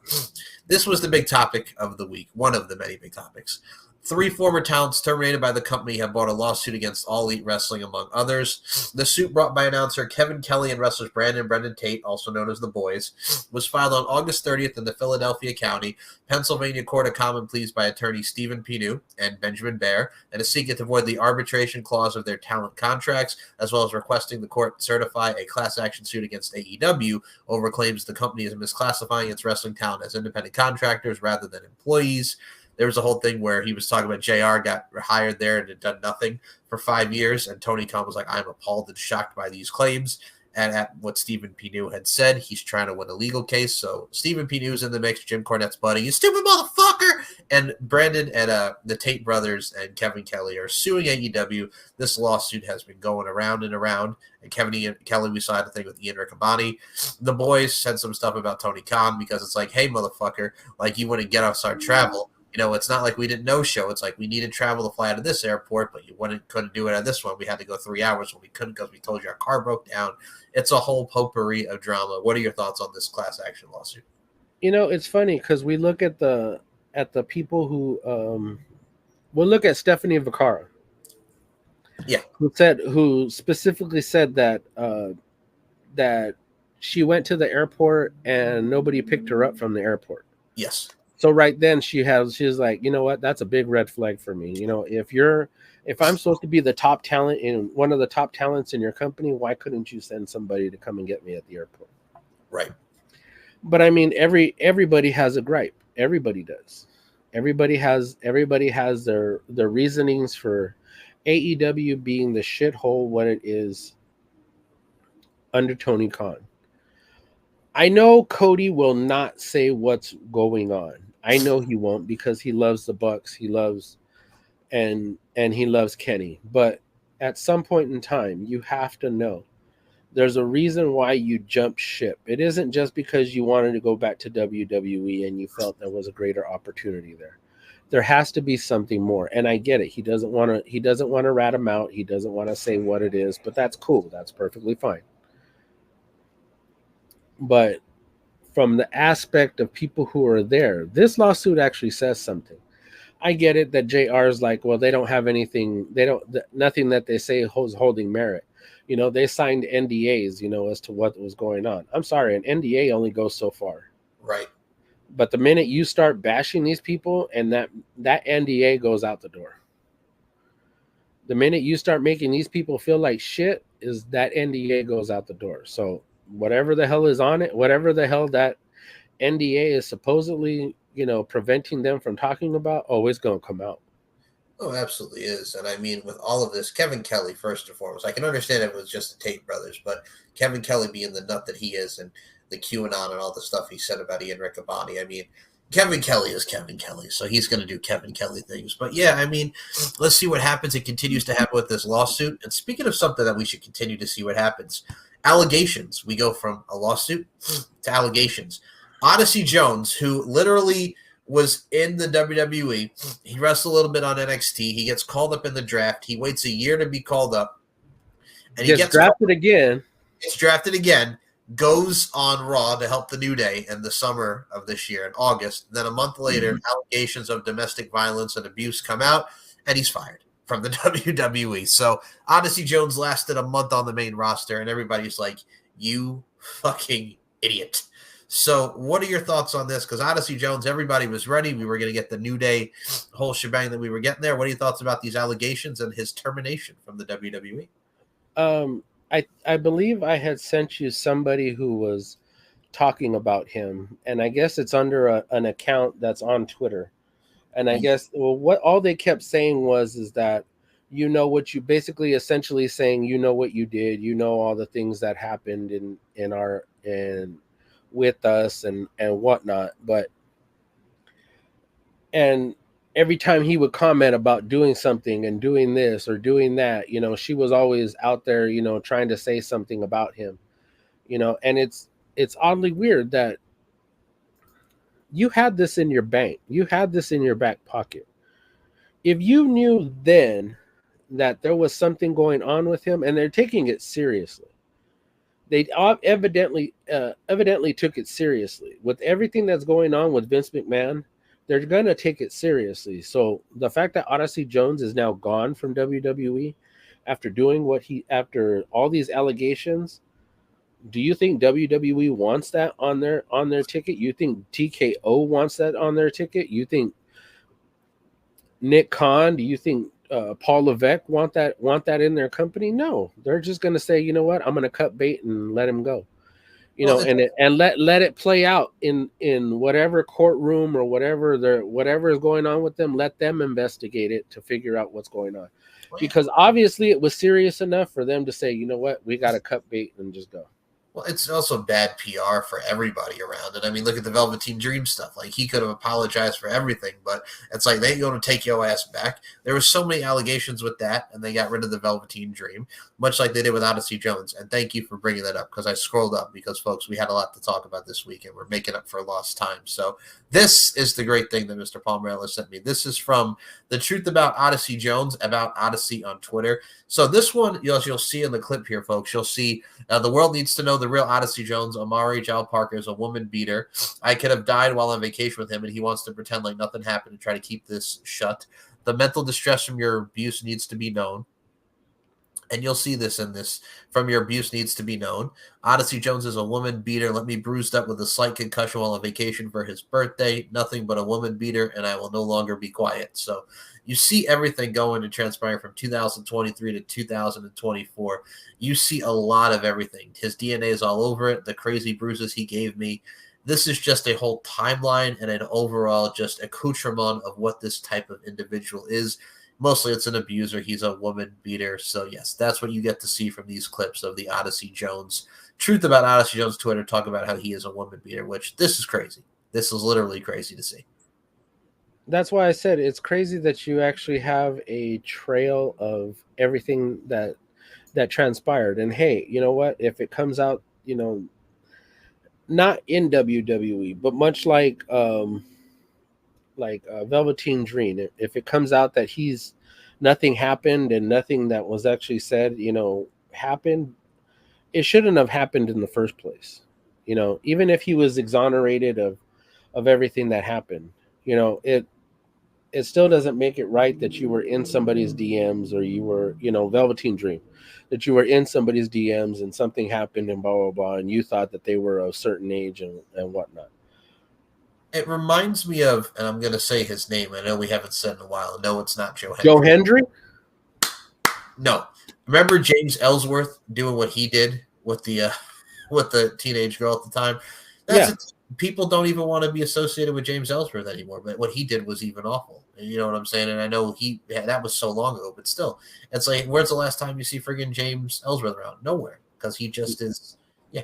this was the big topic of the week, one of the many big topics. 3 former talents terminated by the company have brought a lawsuit against All Elite Wrestling, among others. The suit, brought by announcer Kevin Kelly and wrestlers Brandon and Brendan Tate, also known as the Boys, was filed on August 30th in the Philadelphia County, Pennsylvania Court of Common Pleas by attorneys Stephen Pinu and Benjamin Baer, and is seeking to avoid the arbitration clause of their talent contracts, as well as requesting the court certify a class action suit against AEW over claims the company is misclassifying its wrestling talent as independent contractors rather than employees. There was a whole thing where he was talking about JR got hired there and had done nothing for 5 years. And Tony Khan was like, I'm appalled and shocked by these claims. And at what Stephen Pinu had said, he's trying to win a legal case. So Stephen Pinu's in the mix, Jim Cornette's buddy, you stupid motherfucker. And Brandon and the Tate brothers and Kevin Kelly are suing AEW. This lawsuit has been going around and around. And Kelly, we saw the thing with Ian Riccaboni. The Boys said some stuff about Tony Khan because it's like, hey, motherfucker, like you wouldn't get us our travel. It's not like we didn't know show. It's like we needed travel to fly out of this airport, but you couldn't do it at this one. We had to go 3 hours when we couldn't because we told you our car broke down. It's a whole potpourri of drama. What are your thoughts on this class action lawsuit?
It's funny because we look at the people who we'll look at Stephanie Vaccaro.
Yeah.
Who specifically said that that she went to the airport and nobody picked her up from the airport.
Yes.
So right then she's like, you know what? That's a big red flag for me. If I'm supposed to be the top talent in one of the top talents in your company, why couldn't you send somebody to come and get me at the airport?
Right.
But I mean, everybody has a gripe. Everybody does. Everybody has their reasonings for AEW being the shithole what it is under Tony Khan. I know Cody will not say what's going on. I know he won't because he loves the Bucks. He loves and he loves Kenny. But at some point in time, you have to know there's a reason why you jumped ship. It isn't just because you wanted to go back to WWE and you felt there was a greater opportunity there. There has to be something more. And I get it. He doesn't want to rat him out. He doesn't want to say what it is, but that's cool. That's perfectly fine. But from the aspect of people who are there, this lawsuit actually says something. I get it that JR is like, well, they don't have anything. Nothing that they say is holding merit. They signed NDAs, as to what was going on. I'm sorry, an NDA only goes so far.
Right.
But the minute you start bashing these people and that NDA goes out the door. The minute you start making these people feel like shit is that NDA goes out the door. So whatever the hell is on it, whatever the hell that NDA is supposedly, preventing them from talking about, it's going to come out.
Oh, absolutely is. And I mean, with all of this, Kevin Kelly, first and foremost, I can understand it was just the Tate brothers, but Kevin Kelly being the nut that he is and the QAnon and all the stuff he said about Ian Riccaboni, I mean, Kevin Kelly is Kevin Kelly, so he's going to do Kevin Kelly things. But yeah, I mean, let's see what happens. It continues to happen with this lawsuit. And speaking of something that we should continue to see what happens, allegations. We go from a lawsuit to allegations. Odyssey Jones, who literally was in the WWE, he wrestled a little bit on NXT. He gets called up in the draft. He waits a year to be called up. And
Gets drafted again.
Gets drafted again, goes on Raw to help the New Day in the summer of this year in August. Then a month later, allegations of domestic violence and abuse come out, and he's fired from the WWE. So Odyssey Jones lasted a month on the main roster, and everybody's like, you fucking idiot. So what are your thoughts on this? Because Odyssey Jones, everybody was ready. We were going to get the New Day whole shebang that we were getting there. What are your thoughts about these allegations and his termination from the WWE?
I believe I had sent you somebody who was talking about him, and I guess it's under an account that's on Twitter. And I guess what all they kept saying is that you know what you basically essentially saying you know what you did, you know all the things that happened in with us and whatnot, and every time he would comment about doing something and doing this or doing that, you know, she was always out there, you know, trying to say something about him, you know. And it's oddly weird that you had this in your bank, you had this in your back pocket. If you knew then that there was something going on with him, and they're taking it seriously, they evidently took it seriously with everything that's going on with Vince McMahon. They're going to take it seriously. So the fact that Odyssey Jones is now gone from WWE after doing after all these allegations, do you think WWE wants that on their ticket? You think TKO wants that on their ticket? You think Nick Khan, do you think Paul Levesque want that in their company? No, they're just going to say, you know what, I'm going to cut bait and let him go. You know, and let it play out in whatever courtroom or whatever is going on with them. Let them investigate it to figure out what's going on, because obviously it was serious enough for them to say, you know what, we got to cut bait and just go.
Well, it's also bad PR for everybody around it. I mean, look at the Velveteen Dream stuff. Like, he could have apologized for everything, but it's like they ain't going to take your ass back. There were so many allegations with that, and they got rid of the Velveteen Dream, much like they did with Odyssey Jones. And thank you for bringing that up, because I scrolled up because, folks, we had a lot to talk about this week, and we're making up for lost time. So this is the great thing that Mr. Palmerella sent me. This is from The Truth About Odyssey Jones, about Odyssey on Twitter. So this one, you'll see in the clip here, folks, you'll see the world needs to know the real Odyssey Jones. Amari Jal Parker is a woman beater. I could have died while on vacation with him, and he wants to pretend like nothing happened and try to keep this shut. The mental distress from your abuse needs to be known. And you'll see this in this. From your abuse needs to be known. Odyssey Jones is a woman beater. Let me bruised up with a slight concussion while on vacation for his birthday. Nothing but a woman beater, and I will no longer be quiet. So you see everything going and transpiring from 2023 to 2024. You see a lot of everything. His DNA is all over it. The crazy bruises he gave me. This is just a whole timeline and an overall just accoutrement of what this type of individual is. Mostly it's an abuser. He's a woman beater. So, yes, that's what you get to see from these clips of the Odyssey Jones. Truth About Odyssey Jones Twitter talk about how he is a woman beater, which this is crazy. This is literally crazy to see.
That's why I said it's crazy that you actually have a trail of everything that transpired. And, hey, you know what? If it comes out, you know, not in WWE, but much like Velveteen Dream, if it comes out that nothing happened and nothing that was actually said, you know, happened, it shouldn't have happened in the first place. You know, even if he was exonerated of everything that happened, you know, it still doesn't make it right that you were in somebody's DMs, or you were, you know, Velveteen Dream, that you were in somebody's DMs and something happened and blah, blah, blah, and you thought that they were a certain age and whatnot.
It reminds me of, and I'm going to say his name. I know we haven't said in a while. No, it's not Joe Hendry.
Joe Hendry?
No. Remember James Ellsworth doing what he did with the teenage girl at the time? People don't even want to be associated with James Ellsworth anymore, but what he did was even awful. And you know what I'm saying? And I know that was so long ago, but still, it's like, where's the last time you see friggin' James Ellsworth around? Nowhere, because he just is. Yeah,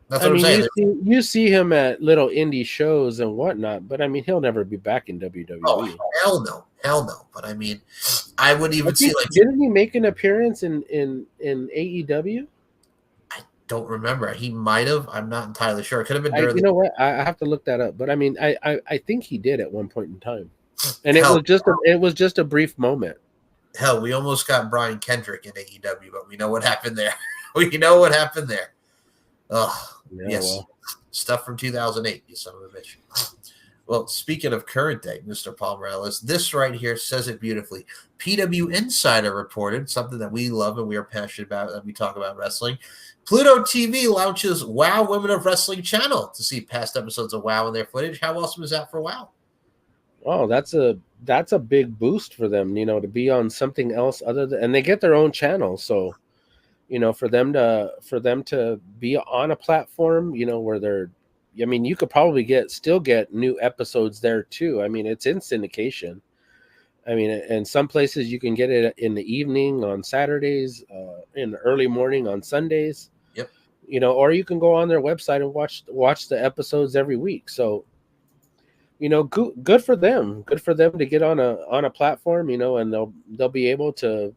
that's what I'm saying.
You see him at little indie shows and whatnot, but I mean, he'll never be back in WWE.
Oh, hell no. But I mean, I wouldn't even see like.
Didn't he make an appearance in AEW?
Don't remember. He might have. I'm not entirely sure. It could have been during.
You know what? I have to look that up. But I mean, I think he did at one point in time, and it was just a brief moment.
Hell, we almost got Brian Kendrick in AEW, but we know what happened there. We know what happened there. Oh,
Yeah,
yes.
well.
Stuff from 2008, you son of a bitch. Well, speaking of current day, Mr. Paul Morales, this right here says it beautifully. PW Insider reported something that we love and we are passionate about, and we talk about wrestling. Pluto TV launches WoW Women of Wrestling channel to see past episodes of WoW and their footage. How awesome is that for WoW?
Oh, that's a big boost for them, to be on something else other than, and they get their own channel. So, for them to be on a platform, where they're, you could probably still get new episodes there too. I mean, it's in syndication. I mean, in some places you can get it in the evening on Saturdays, in the early morning on Sundays.
Yep.
Or you can go on their website and watch the episodes every week. So, good for them. Good for them to get on a platform, and they'll be able to,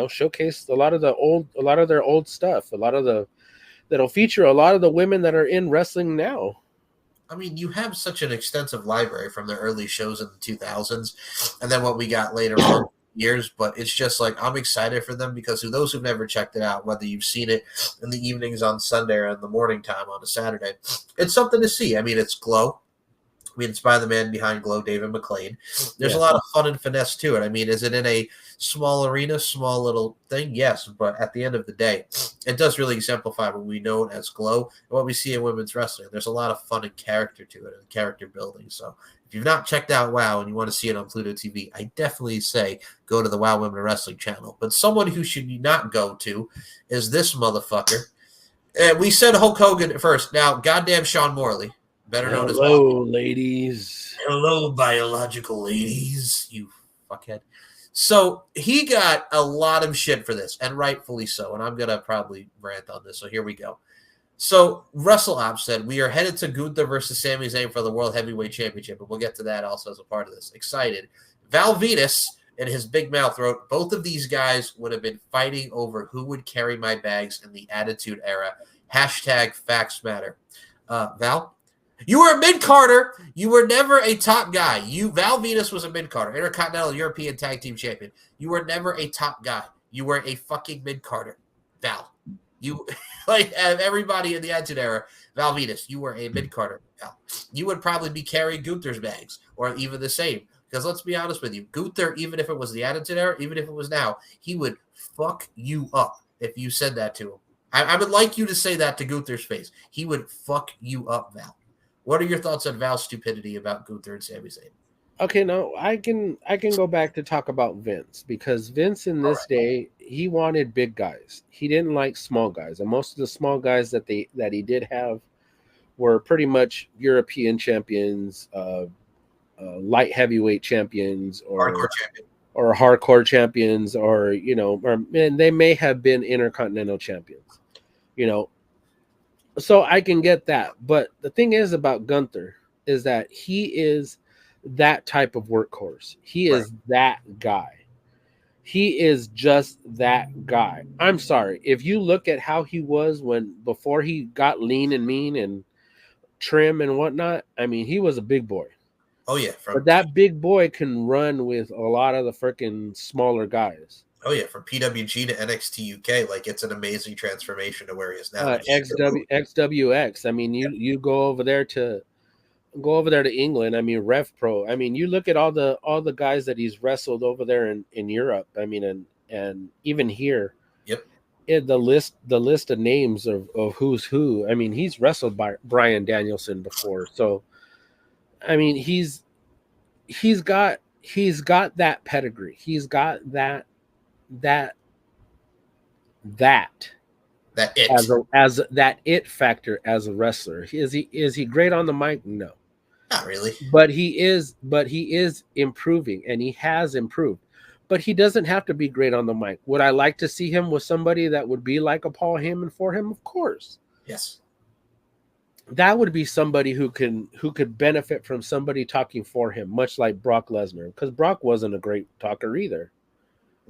showcase a lot of their old stuff, that'll feature a lot of the women that are in wrestling now.
I mean, you have such an extensive library from the early shows in the 2000s, and then what we got later on years. But it's just like, I'm excited for them because for those who've never checked it out, whether you've seen it in the evenings on Sunday or in the morning time on a Saturday, it's something to see. I mean, it's Glow. I mean, it's by the man behind Glow, David McLean. There's a lot of fun and finesse to it. I mean, is it in a small arena, small little thing? Yes, but at the end of the day, it does really exemplify what we know as Glow and what we see in women's wrestling. There's a lot of fun and character to it and character building. So if you've not checked out WoW and you want to see it on Pluto TV, I definitely say go to the WoW Women Wrestling channel. But someone who should not go to is this motherfucker. And we said Hulk Hogan at first. Now, goddamn Sean Morley. Better known as
Hello, ladies.
Hello, biological ladies, you fuckhead. So he got a lot of shit for this, and rightfully so. And I'm going to probably rant on this, so here we go. So WrestleOps said, we are headed to Gunther versus Sami Zayn for the World Heavyweight Championship, and we'll get to that also as a part of this. Excited. Val Venis and his big mouth wrote, both of these guys would have been fighting over who would carry my bags in the Attitude Era. Hashtag facts matter. Val? You were a mid-carder. You were never a top guy. Val Venis was a mid-carder, Intercontinental European Tag Team Champion. You were never a top guy. You were a fucking mid-carder, Val. You, like everybody in the Attitude Era, Val Venis, you were a mid-carder, Val. You would probably be carrying Gunther's bags, or even the same. Because let's be honest with you, Gunther, even if it was the Attitude Era, even if it was now, he would fuck you up if you said that to him. I would like you to say that to Gunther's face. He would fuck you up, Val. What are your thoughts on Val's stupidity about Gunther and Sami Zayn?
Okay, now I can go back to talk about Vince, because Vince in this day, he wanted big guys. He didn't like small guys, and most of the small guys that he did have were pretty much European champions, light heavyweight champions, or hardcore champions, or and they may have been intercontinental champions, So I can get that. But the thing is about Gunther is that he is that type of workhorse. He is that guy. He is just that guy. I'm sorry. If you look at how he was before he got lean and mean and trim and whatnot, I mean, he was a big boy.
Oh, yeah.
But that big boy can run with a lot of the freaking smaller guys.
Oh, yeah, from PWG to NXT UK, like it's an amazing transformation to where he is now.
XWX. I mean, you go over there to England. I mean, Rev Pro. I mean, you look at all the guys that he's wrestled over there in Europe. I mean, and even here.
Yep.
The list of names of who's who. I mean, he's wrestled by Bryan Danielson before. So, I mean, he's got that pedigree. He's got that as that it factor as a wrestler. Is he great on the mic? No,
not really.
But he is improving, and he has improved. But he doesn't have to be great on the mic. Would I like to see him with somebody that would be like a Paul Heyman for him? Of course.
Yes.
That would be somebody who could benefit from somebody talking for him, much like Brock Lesnar, because Brock wasn't a great talker either.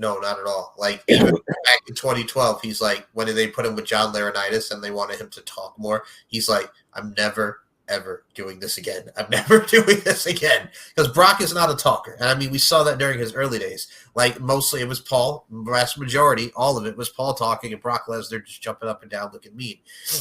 No, not at all. Like even back in 2012, he's like, when they put him with John Laurinaitis and they wanted him to talk more, he's like, I'm never ever doing this again. I'm never doing this again. Because Brock is not a talker. And I mean, we saw that during his early days. Like, mostly it was Paul. Vast majority, all of it was Paul talking and Brock Lesnar just jumping up and down looking mean.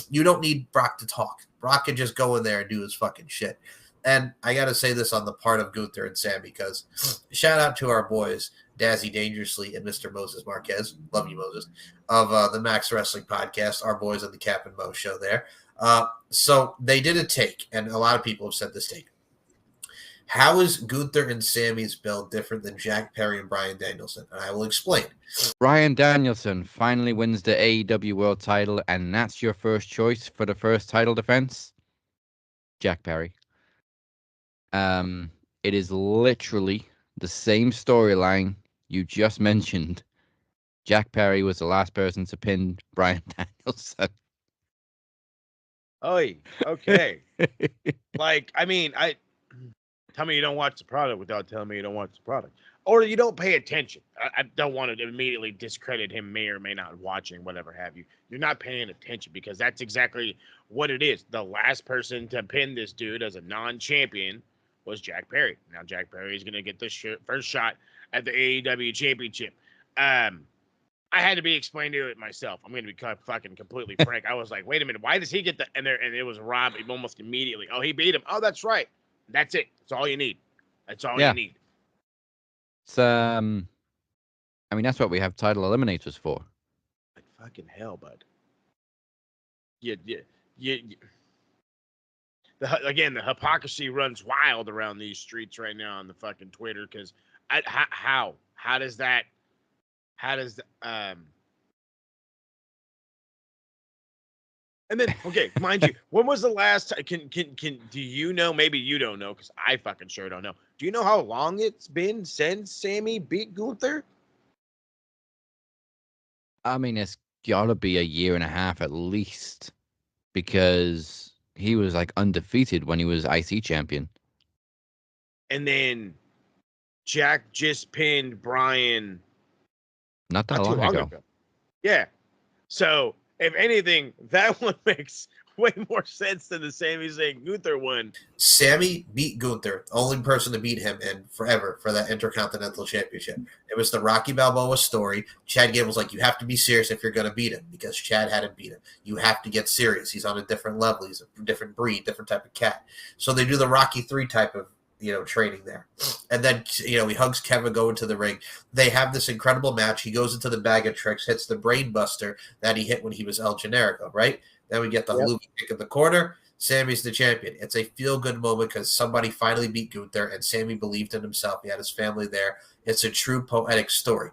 You don't need Brock to talk. Brock can just go in there and do his fucking shit. And I got to say this on the part of Gunther and Sam, because shout out to our boys, Dazzy Dangerously and Mr. Moses Marquez. Love you, Moses. Of the Max Wrestling Podcast, our boys on the Cap and Mo show there. So they did a take, and a lot of people have said this take. How is Gunther and Sammy's build different than Jack Perry and Bryan Danielson? And I will explain.
Bryan Danielson finally wins the AEW World title, and that's your first choice for the first title defense? Jack Perry. It is literally the same storyline you just mentioned. Jack Perry was the last person to pin Bryan Danielson.
Oh, okay. Like, I mean, tell me you don't watch the product without telling me you don't watch the product, or you don't pay attention. I don't want to immediately discredit him, may or may not watching, whatever have you. You're not paying attention, because that's exactly what it is. The last person to pin this dude as a non-champion was Jack Perry. Now Jack Perry is going to get the first shot at the AEW championship. I had to be explained to it myself. I'm going to be fucking completely frank. I was like, wait a minute, why does he get the, and it was Rob almost immediately. Oh, he beat him. Oh, that's right. That's it. That's all you need. That's all you need.
It's, I mean, that's what we have title eliminators for.
Like fucking hell, bud. Again, the hypocrisy runs wild around these streets right now on the fucking Twitter, because how does that, and then, okay, mind you, when was the last time, do you know, maybe you don't know, because I fucking sure don't know. Do you know how long it's been since Sammy beat Gunther?
I mean, it's gotta be a year and a half at least, because he was like undefeated when he was IC champion.
And then Jack just pinned Bryan
not too long ago.
Yeah. So, if anything, that one makes way more sense than the Sami Zayn Gunther one.
Sammy beat Gunther, only person to beat him in forever for that Intercontinental Championship. It was the Rocky Balboa story. Chad Gable's like, you have to be serious if you're going to beat him, because Chad hadn't beat him. You have to get serious. He's on a different level. He's a different breed, different type of cat. So they do the Rocky 3 type of training there. And then, he hugs Kevin going to the ring. They have this incredible match. He goes into the bag of tricks, hits the brain buster that he hit when he was El Generico, right? Then we get the Haluva kick in the corner. Sammy's the champion. It's a feel-good moment because somebody finally beat Gunther, and Sammy believed in himself. He had his family there. It's a true poetic story.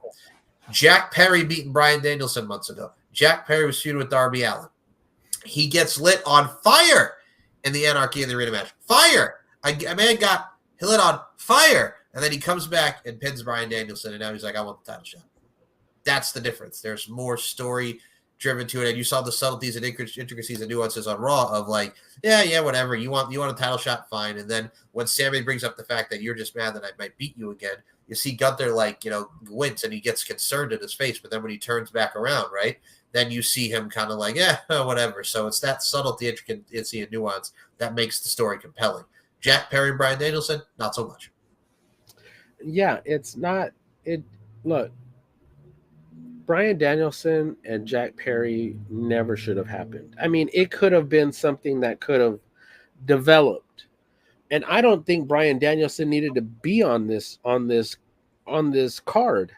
Jack Perry beating Bryan Danielson months ago. Jack Perry was feuding with Darby Allin. He gets lit on fire in the Anarchy in the Arena match. Fire! A man got lit on fire, and then he comes back and pins Bryan Danielson, and now he's like, I want the title shot. That's the difference. There's more story driven to it, and you saw the subtleties and intricacies and nuances on Raw of like, yeah, whatever. You want a title shot, fine. And then when Sammy brings up the fact that you're just mad that I might beat you again, you see Gunther wince and he gets concerned in his face, but then when he turns back around, right, then you see him kind of like, whatever. So it's that subtlety, intricacy, and nuance that makes the story compelling. Jack Perry and Bryan Danielson, not so much.
Yeah, it's not. Look, Bryan Danielson and Jack Perry never should have happened. I mean, it could have been something that could have developed, and I don't think Bryan Danielson needed to be on this card.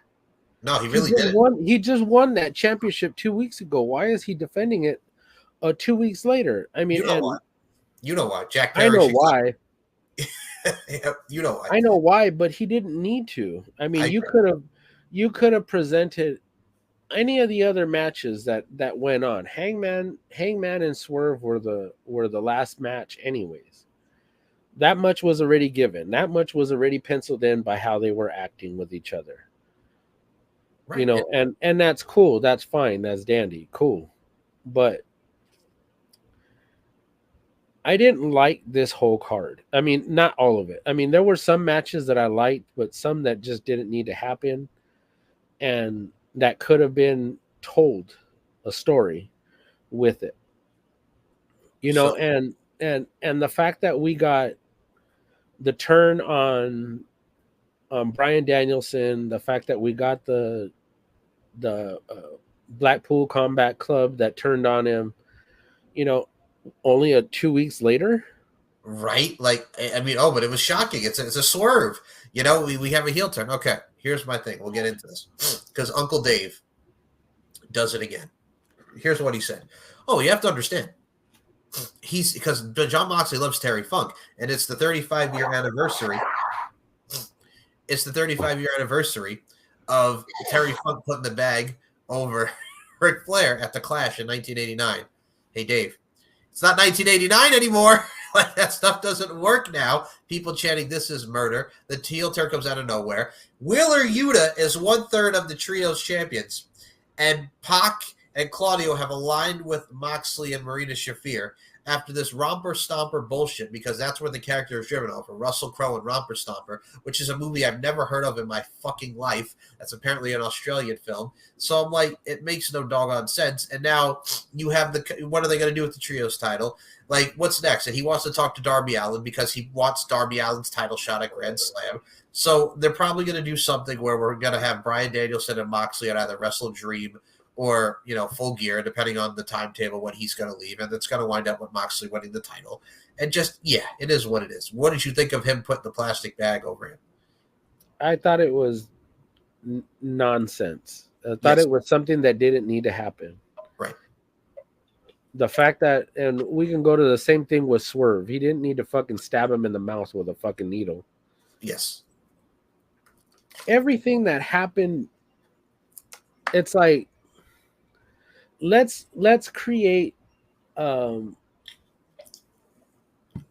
No, he really didn't.
He just won that championship 2 weeks ago. Why is he defending it 2 weeks later? I mean,
you know why. Jack Perry.
I know why.
You know why.
I know why, but he didn't need to. I mean, you could have presented any of the other matches that went on. Hangman and Swerve were the last match anyways. That much was already given. That much was already penciled in by how they were acting with each other. Right. And that's cool. That's fine. That's dandy. Cool. But I didn't like this whole card. I mean, not all of it. I mean, there were some matches that I liked, but some that just didn't need to happen. And that could have been told a story with it. And and the fact that we got the turn on Bryan Danielson, the fact that we got the Blackpool Combat Club that turned on him, only 2 weeks later.
Right? Like, I mean, oh, but it was shocking. It's a swerve. We have a heel turn. Okay, here's my thing. We'll get into this because Uncle Dave does it again. Here's what he said. Oh, you have to understand. Because Jon Moxley loves Terry Funk, and it's the 35-year anniversary. It's the 35-year anniversary of Terry Funk putting the bag over Ric Flair at the Clash in 1989. Hey, Dave, it's not 1989 anymore. Like, that stuff doesn't work now. People chanting, "This is murder." The heel turn comes out of nowhere. Wheeler Yuta is 1/3 of the Trios champions, and Pac and Claudio have aligned with Moxley and Marina Shafir after this Romper Stomper bullshit, because that's where the character is driven off of, Russell Crowe and Romper Stomper, which is a movie I've never heard of in my fucking life. That's apparently an Australian film. So I'm like, it makes no doggone sense. And now you have what are they going to do with the Trios title? Like, what's next? And he wants to talk to Darby Allin because he wants Darby Allin's title shot at Grand Slam. So they're probably going to do something where we're going to have Bryan Danielson and Moxley at either Wrestle Dream or, Full Gear, depending on the timetable when he's going to leave. And it's going to wind up with Moxley winning the title. And just, yeah, it is what it is. What did you think of him putting the plastic bag over him?
I thought it was nonsense. I thought it was something that didn't need to happen.
Right.
The fact that, and we can go to the same thing with Swerve. He didn't need to fucking stab him in the mouth with a fucking needle.
Yes.
Everything that happened, it's like, let's create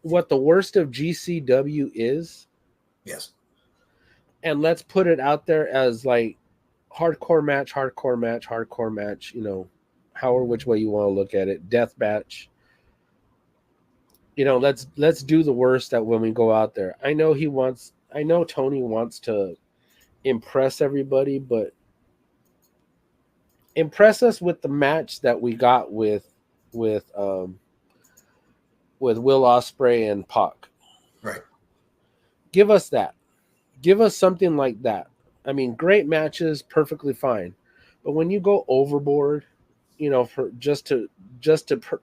what the worst of GCW is.
Yes.
And let's put it out there as like hardcore match, however which way you want to look at it, death match. Let's do the worst that when we go out there. I know Tony wants to impress everybody, but impress us with the match that we got with Will Ospreay and Pac.
Right.
Give us that. Give us something like that. I mean, great matches, perfectly fine. But when you go overboard, for just to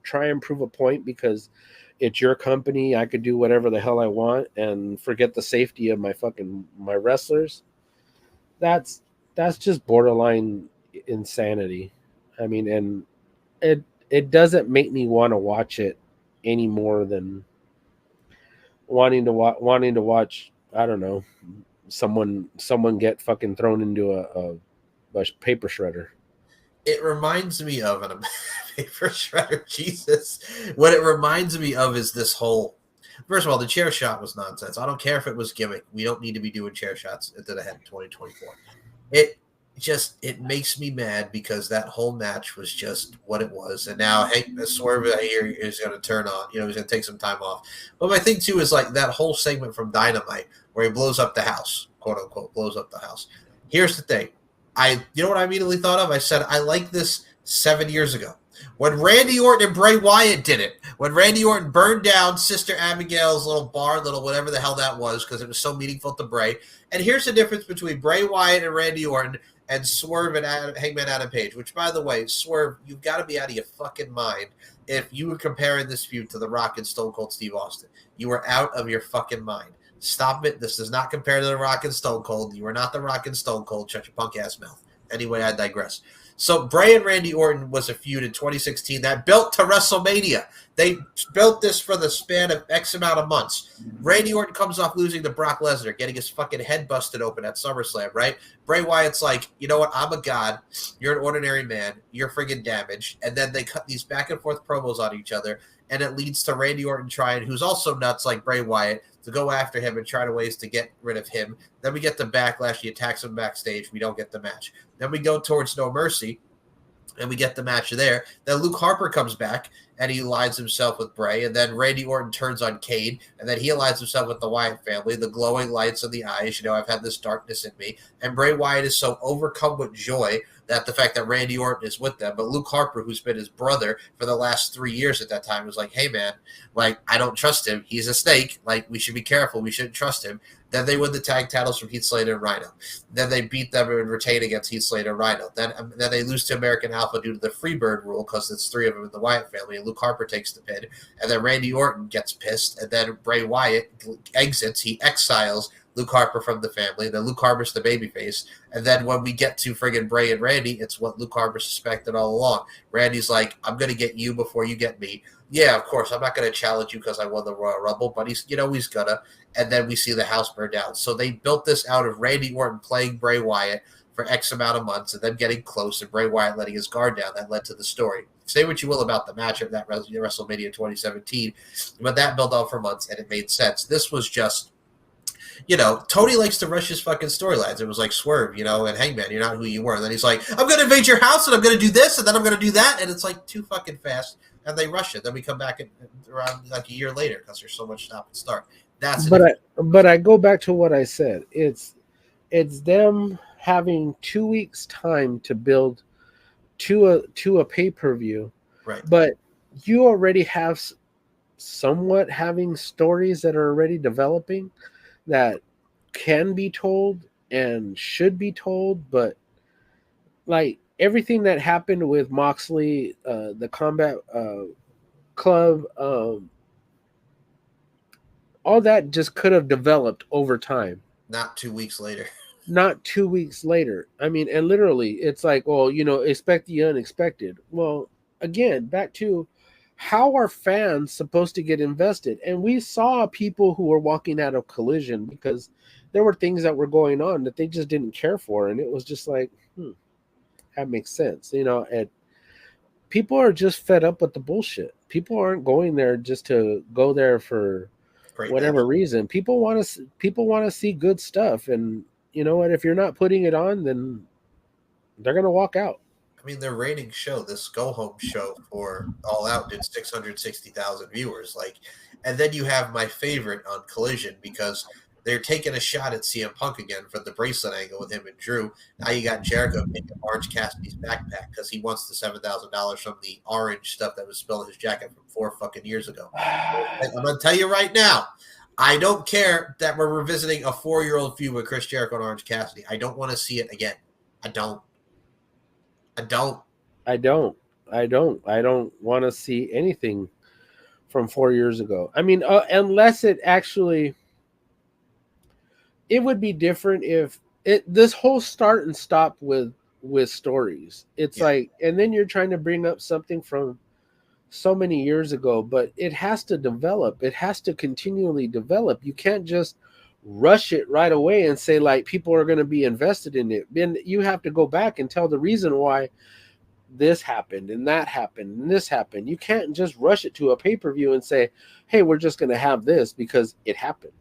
try and prove a point because it's your company, I could do whatever the hell I want and forget the safety of my wrestlers. That's just borderline insanity. I mean, and it doesn't make me want to watch it any more than wanting to watch, I don't know, someone get fucking thrown into a paper shredder.
It reminds me of a paper shredder. Jesus. What it reminds me of is this whole, first of all, the chair shot was nonsense. I don't care if it was gimmick. We don't need to be doing chair shots into the head in 2024. It makes me mad because that whole match was just what it was. And now, hey, Swerve here is going to turn on. He's going to take some time off. But my thing, too, is like that whole segment from Dynamite where he blows up the house, quote unquote, blows up the house. Here's the thing. You know what I immediately thought of? I said, I like this 7 years ago. When Randy Orton and Bray Wyatt did it, when Randy Orton burned down Sister Abigail's little bar, whatever the hell that was, because it was so meaningful to Bray. And here's the difference between Bray Wyatt and Randy Orton and Swerve and Hangman Adam Page, which, by the way, Swerve, you've got to be out of your fucking mind if you were comparing this feud to The Rock and Stone Cold Steve Austin. You were out of your fucking mind. Stop it. This does not compare to The Rock and Stone Cold. You are not The Rock and Stone Cold. Shut your punk ass mouth. Anyway, I digress. So Bray and Randy Orton was a feud in 2016 that built to WrestleMania. They built this for the span of X amount of months. Randy Orton comes off losing to Brock Lesnar, getting his fucking head busted open at SummerSlam, right? Bray Wyatt's like, you know what? I'm a god. You're an ordinary man. You're friggin' damaged. And then they cut these back and forth promos on each other, and it leads to Randy Orton trying, who's also nuts like Bray Wyatt, to go after him and try to ways to get rid of him. Then we get the backlash. He attacks him backstage. We don't get the match. Then we go towards No Mercy, and we get the match there. Then Luke Harper comes back, and he aligns himself with Bray. And then Randy Orton turns on Kane, and then he aligns himself with the Wyatt family, the glowing lights in the eyes. I've had this darkness in me. And Bray Wyatt is so overcome with joy that the fact that Randy Orton is with them. But Luke Harper, who's been his brother for the last 3 years at that time, was like, hey, man, like, I don't trust him. He's a snake. Like, we should be careful. We shouldn't trust him. Then they win the tag titles from Heath Slater and Rhino. Then they beat them and retain against Heath Slater and Rhino. Then they lose to American Alpha due to the Freebird rule because it's 3 of them in the Wyatt family, and Luke Harper takes the pin. And then Randy Orton gets pissed, and then Bray Wyatt exits. He exiles Luke Harper from the family. Then Luke Harper's the babyface. And then when we get to friggin' Bray and Randy, it's what Luke Harper suspected all along. Randy's like, I'm going to get you before you get me. Yeah, of course, I'm not going to challenge you because I won the Royal Rumble, but he's gonna. And then we see the house burn down. So they built this out of Randy Orton playing Bray Wyatt for X amount of months and then getting close and Bray Wyatt letting his guard down. That led to the story. Say what you will about the match of that WrestleMania 2017, but that built up for months and it made sense. This was just, Tony likes to rush his fucking storylines. It was like Swerve, and Hangman, you're not who you were. And then he's like, I'm going to invade your house and I'm going to do this and then I'm going to do that. And it's like too fucking fast. And they rush it. Then we come back around like a year later because there's so much stop and start.
But I go back to what I said. It's them having 2 weeks time to build to a pay-per-view.
Right.
But you already have somewhat having stories that are already developing that can be told and should be told, but like everything that happened with Moxley, the Combat Club, all that just could have developed over time.
Not 2 weeks later.
Not 2 weeks later. I mean, and literally, it's like, well, expect the unexpected. Well, again, back to how are fans supposed to get invested? And we saw people who were walking out of Collision because there were things that were going on that they just didn't care for. And it was just like, that makes sense. And people are just fed up with the bullshit. People aren't going there just to go there for whatever reason. People want to see good stuff. And you know what? If you're not putting it on, then they're going to walk out.
I mean, their ratings show, this go-home show for All Out did 660,000 viewers. And then you have my favorite on Collision because they're taking a shot at CM Punk again for the bracelet angle with him and Drew. Now you got Jericho taking Orange Cassidy's backpack because he wants the $7,000 from the orange stuff that was spilled in his jacket from 4 fucking years ago. I'm going to tell you right now, I don't care that we're revisiting a 4-year-old feud with Chris Jericho and Orange Cassidy. I don't want to see it again. I don't want to see
anything from 4 years ago. I mean, unless it actually, it would be different if this whole start and stop with stories. It's like, and then you're trying to bring up something from so many years ago, but it has to develop. It has to continually develop. You can't just rush it right away and say like people are going to be invested in it. Then you have to go back and tell the reason why this happened and that happened and this happened. You can't just rush it to a pay-per-view and say, hey, we're just going to have this because it happened.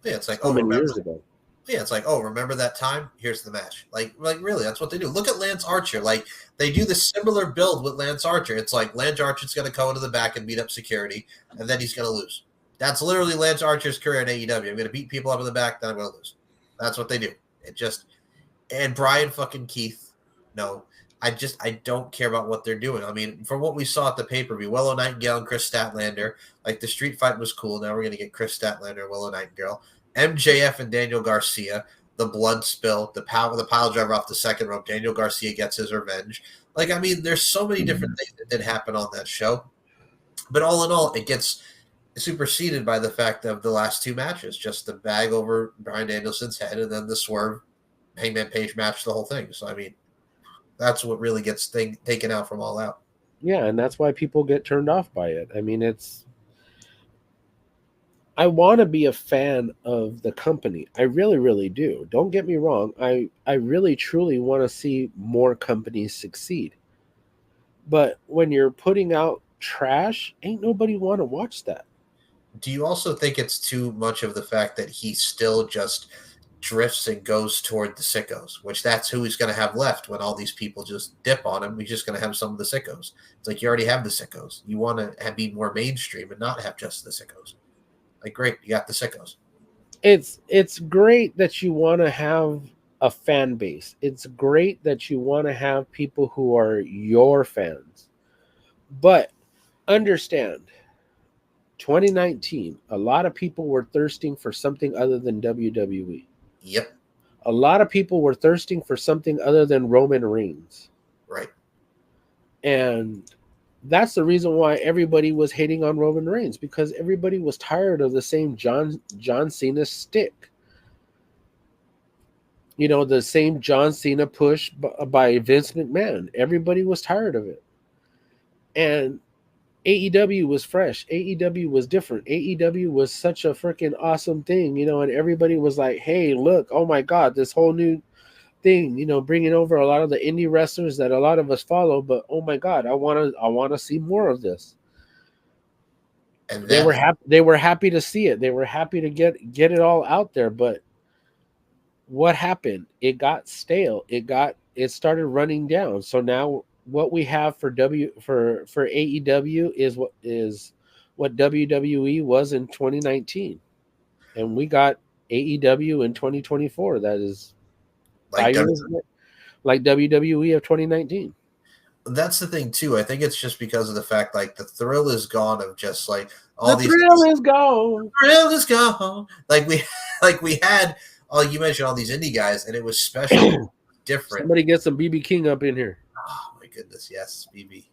Yeah, it's like,
so many years ago.
Yeah, it's like, oh, remember that time? Here's the match. Like really, that's what they do. Look at Lance Archer. Like, they do the similar build with Lance Archer. It's like Lance Archer's going to go into the back and beat up security, and then he's going to lose. That's literally Lance Archer's career in AEW. I'm going to beat people up in the back, then I'm going to lose. That's what they do. And Brian fucking Keith, no. I don't care about what they're doing. I mean, from what we saw at the pay-per-view, Willow Nightingale and Chris Statlander, like the street fight was cool. Now we're going to get Chris Statlander and Willow Nightingale. MJF and Daniel Garcia, the blood spill, the pile driver off the second rope. Daniel Garcia gets his revenge. Like, I mean, there's so many different things that did happen on that show. But all in all, it gets superseded by the fact of the last 2 matches. Just the bag over Bryan Danielson's head and then the Swerve Hangman Page match, the whole thing. So, I mean, that's what really gets taken out from All Out.
Yeah, and that's why people get turned off by it. I mean, I want to be a fan of the company. I really, really do. Don't get me wrong. I really, truly want to see more companies succeed. But when you're putting out trash, ain't nobody want to watch that.
Do you also think it's too much of the fact that he still just drifts and goes toward the sickos, which that's who he's going to have left when all these people just dip on him. He's just going to have some of the sickos. It's like you already have the sickos. You want to be more mainstream and not have just the sickos. Like, great, you got the sickos.
It's great that you want to have a fan base. It's great that you want to have people who are your fans. But understand, 2019, a lot of people were thirsting for something other than WWE.
Yep.
A lot of people were thirsting for something other than Roman Reigns.
Right.
And that's the reason why everybody was hating on Roman Reigns, because everybody was tired of the same John Cena stick. You know, the same John Cena push by Vince McMahon. Everybody was tired of it. And AEW was fresh. AEW was different. AEW was such a freaking awesome thing, you know, and everybody was like, hey, look, oh my God, this whole new thing, you know, bringing over a lot of the indie wrestlers that a lot of us follow, but oh my God, I want to see more of this. And they were happy to see it. They were happy to get it all out there, but what happened? It got stale. It started running down. So now what we have for AEW is what WWE was in 2019, and we got AEW in 2024. That is like WWE of 2019.
That's the thing too. I think it's just because of the fact like the thrill is gone of just like all
the thrill is gone.
The thrill is gone. Like we had you mentioned all these indie guys, and it was special, different.
Somebody get some BB King up in here.
Oh my goodness, yes, BB.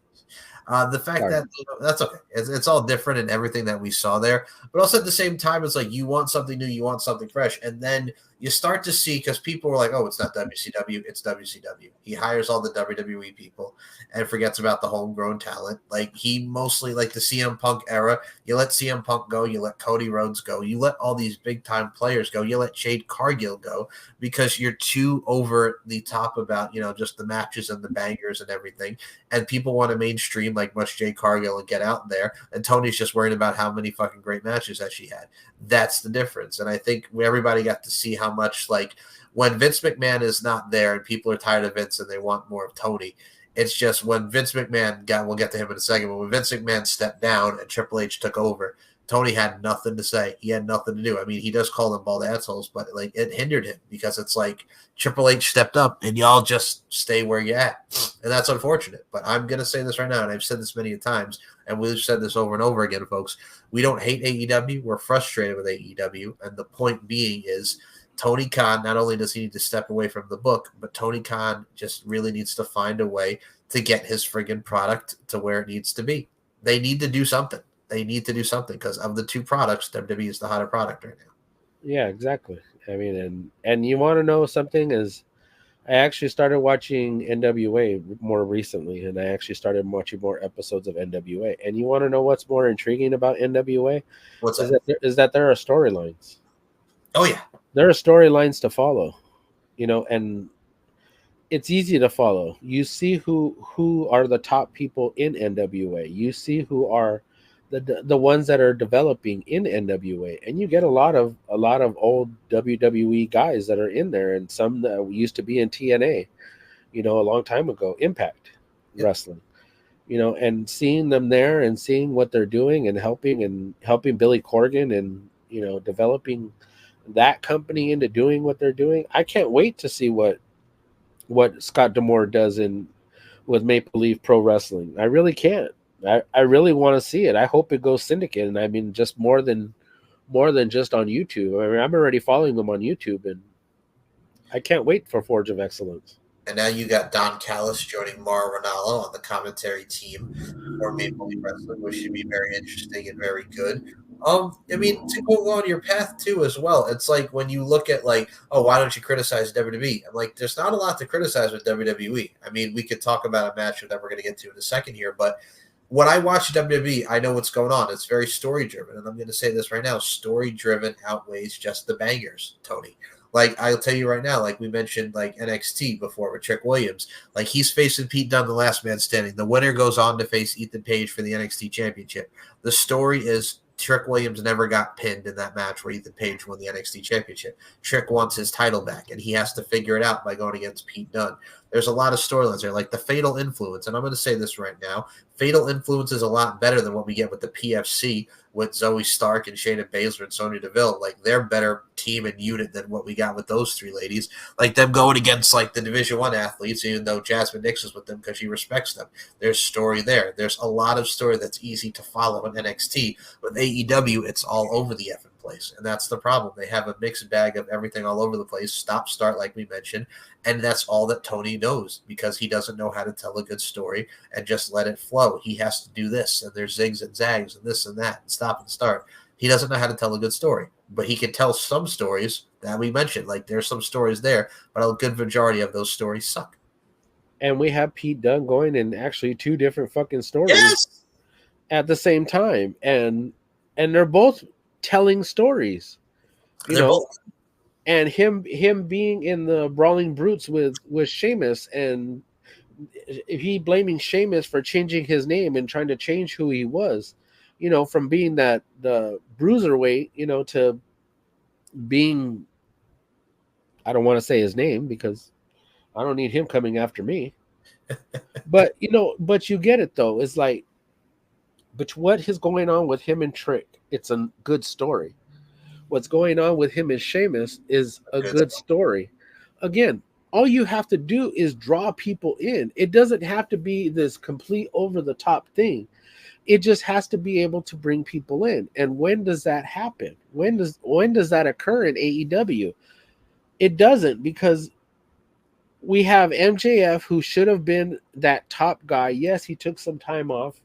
The fact that that's okay. It's all different and everything that we saw there. But also at the same time, it's like you want something new, you want something fresh. And then you start to see, because people were like, oh, it's not WCW, it's WCW. He hires all the WWE people and forgets about the homegrown talent. Like he mostly, like the CM Punk era, you let CM Punk go, you let Cody Rhodes go, you let all these big time players go, you let Jade Cargill go, because you're too over the top about, you know, just the matches and the bangers and everything. And people want to mainstream like much Jade Cargill and get out there. And Tony's just worried about how many fucking great matches that she had. That's the difference. And I think everybody got to see how much, like, when Vince McMahon is not there and people are tired of Vince and they want more of Tony, it's just when Vince McMahon we'll get to him in a second, but when Vince McMahon stepped down and Triple H took over, Tony had nothing to say. He had nothing to do. I mean, he does call them bald assholes, but like it hindered him because it's like Triple H stepped up and y'all just stay where you're at. And that's unfortunate. But I'm going to say this right now, and I've said this many times, and we've said this over and over again, folks. We don't hate AEW. We're frustrated with AEW. And the point being is Tony Khan, not only does he need to step away from the book, but Tony Khan just really needs to find a way to get his friggin' product to where it needs to be. They need to do something. They need to do something because of the two products, WWE is the hotter product right now.
Yeah, exactly. I mean, and you want to know something is I actually started watching NWA more recently, and I actually started watching more episodes of NWA. And you want to know what's more intriguing about NWA?
What's that?
Is that there are storylines.
Oh, yeah.
There are storylines to follow, you know, and it's easy to follow. You see who are the top people in NWA. You see who are the ones that are developing in NWA, and you get a lot of old WWE guys that are in there, and some that used to be in TNA, you know, a long time ago, Impact Wrestling, you know, and seeing them there and seeing what they're doing and helping Billy Corgan and, you know, developing that company into doing what they're doing. I can't wait to see what Scott D'Amore does with Maple Leaf Pro Wrestling. I really can't. I really want to see it. I hope it goes syndicate, and I mean just more than just on YouTube. I mean, I'm already following them on YouTube, and I can't wait for Forge of Excellence.
And now you got Don Callis joining Mauro Ranallo on the commentary team for Maple Leaf Wrestling, which should be very interesting and very good. I mean, to go on your path too as well. It's like when you look at like, oh, why don't you criticize WWE? I'm like, there's not a lot to criticize with WWE. I mean, we could talk about a match that we're going to get to in a second here, but when I watch WWE, I know what's going on. It's very story-driven, and I'm going to say this right now. Story-driven outweighs just the bangers, Tony. Like, I'll tell you right now, like we mentioned, like NXT before with Trick Williams. Like, he's facing Pete Dunne, the last man standing. The winner goes on to face Ethan Page for the NXT Championship. The story is Trick Williams never got pinned in that match where Ethan Page won the NXT Championship. Trick wants his title back, and he has to figure it out by going against Pete Dunne. There's a lot of storylines there, like the Fatal Influence, and I'm going to say this right now. Fatal Influence is a lot better than what we get with the PFC with Zoe Stark and Shayna Baszler and Sonya Deville. Like, they're better team and unit than what we got with those three ladies. Like, them going against, like, the Division I athletes, even though Jasmine Nix is with them because she respects them. There's story there. There's a lot of story that's easy to follow in NXT. With AEW, it's all over the effing place, and that's the problem. They have a mixed bag of everything all over the place, stop, start, like we mentioned, and that's all that Tony knows because he doesn't know how to tell a good story and just let it flow. He has to do this, and there's zigs and zags and this and that, and stop and start. He doesn't know how to tell a good story, but he can tell some stories that we mentioned. Like, there's some stories there, but a good majority of those stories suck.
And we have Pete Dunne going in actually two different fucking stories at the same time, and they're both telling stories, you know. Both. And him being in the Brawling Brutes with Sheamus, and he blaming Sheamus for changing his name and trying to change who he was, you know, from being the bruiserweight, you know, to being, I don't want to say his name because I don't need him coming after me. But, you know, but you get it though. It's like, but what is going on with him and Trick? It's a good story. What's going on with him and Sheamus is a good story. Again, all you have to do is draw people in. It doesn't have to be this complete over-the-top thing. It just has to be able to bring people in. And when does that happen? When does that occur in AEW? It doesn't, because we have MJF, who should have been that top guy. Yes, he took some time off.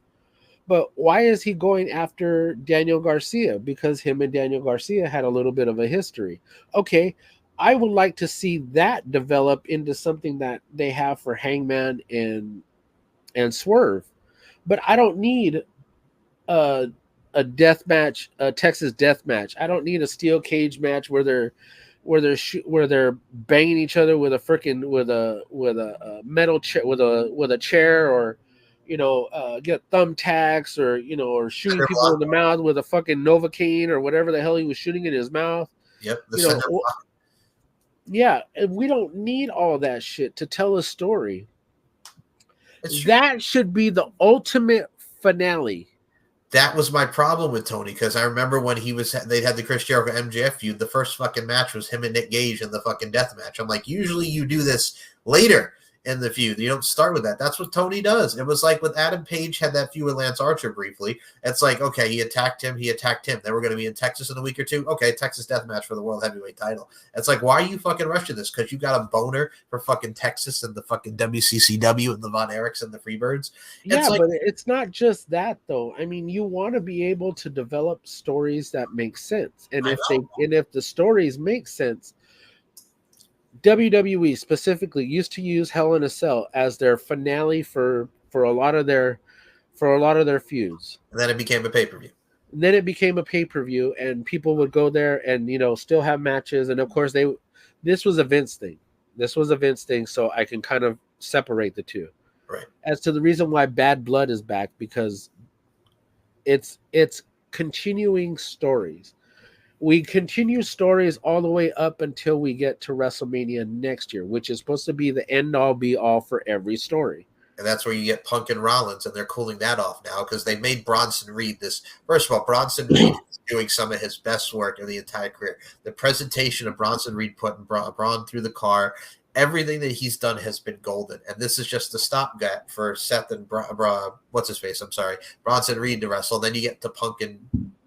But why is he going after Daniel Garcia? Because him and Daniel Garcia had a little bit of a history. Okay, I would like to see that develop into something that they have for Hangman and Swerve. But I don't need a death match, a Texas death match. I don't need a steel cage match where they're banging each other with a metal chair, with a chair, or, you know, get thumbtacks, or, you know, or shooting people in the mouth with a fucking Novocaine or whatever the hell he was shooting in his mouth.
Yep.
Yeah, and we don't need all that shit to tell a story. That should be the ultimate finale.
That was my problem with Tony, because I remember when they had the Chris Jericho MJF feud, the first fucking match was him and Nick Gage in the fucking death match. I'm like, usually you do this later in the feud. You don't start with that. That's what Tony does. It was like with Adam Page had that feud with Lance Archer briefly. It's like, okay, he attacked him. Then we're going to be in Texas in a week or two. Okay, Texas death match for the World Heavyweight title. It's like, why are you fucking rushing this? Because you got a boner for fucking Texas and the fucking WCCW and the Von Erichs and the Freebirds.
Yeah, but it's not just that though. I mean, you want to be able to develop stories that make sense. And if the stories make sense, WWE specifically used to use Hell in a Cell as their finale for a lot of their feuds.
And then it became a pay-per-view.
And people would go there and, you know, still have matches. And of course this was a Vince thing. So I can kind of separate the two.
Right.
As to the reason why Bad Blood is back, because it's continuing stories. We continue stories all the way up until we get to WrestleMania next year, which is supposed to be the end-all be-all for every story.
And that's where you get Punk and Rollins, and they're cooling that off now because they made Bronson Reed this. First of all, Bronson Reed is doing some of his best work in the entire career. The presentation of Bronson Reed putting Braun through the car, everything that he's done has been golden. And this is just the stopgap for Seth and Bronson Reed to wrestle. Then you get to Punk and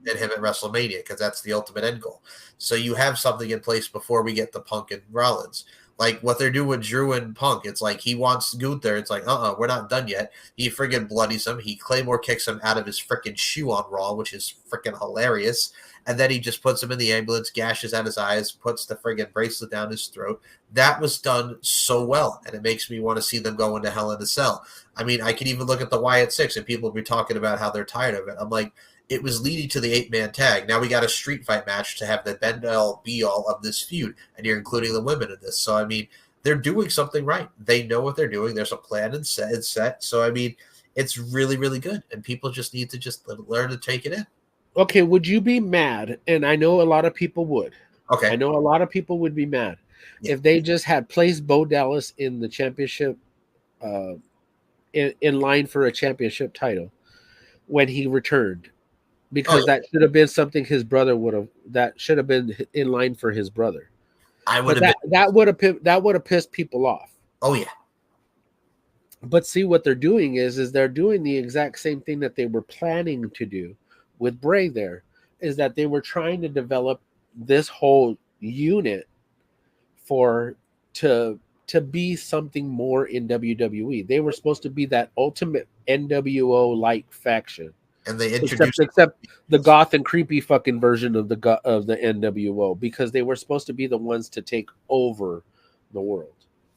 him at WrestleMania, because that's the ultimate end goal. So you have something in place before we get to Punk and Rollins. Like what they're doing with Drew and Punk, it's like he wants Gunther. It's like, we're not done yet. He friggin' bloodies him. He Claymore kicks him out of his frickin' shoe on Raw, which is frickin' hilarious. And then he just puts him in the ambulance, gashes out his eyes, puts the friggin' bracelet down his throat. That was done so well, and it makes me want to see them go into Hell in a Cell. I mean, I can even look at the Wyatt Six, and people will be talking about how they're tired of it. I'm like, it was leading to the 8-man tag. Now we got a street fight match to have the end-all be-all of this feud, and you're including the women in this. So, I mean, they're doing something right. They know what they're doing. There's a plan and set. So, I mean, it's really, really good, and people just need to just learn to take it in.
Okay, would you be mad? And I know a lot of people would.
Okay.
I know a lot of people would be mad
Yeah.
if they just had placed Bo Dallas in the championship, in line for a championship title when he returned, because that should have been something his brother would have. That should have been in line for his brother.
I would
But
have been.
that would have pissed people off.
Oh yeah.
But see, what they're doing is they're doing the exact same thing that they were planning to do with Bray. There is that they were trying to develop this whole unit for to be something more in WWE. They were supposed to be that ultimate NWO like faction,
And they introduced
except the goth and creepy fucking version of the NWO, because they were supposed to be the ones to take over the world.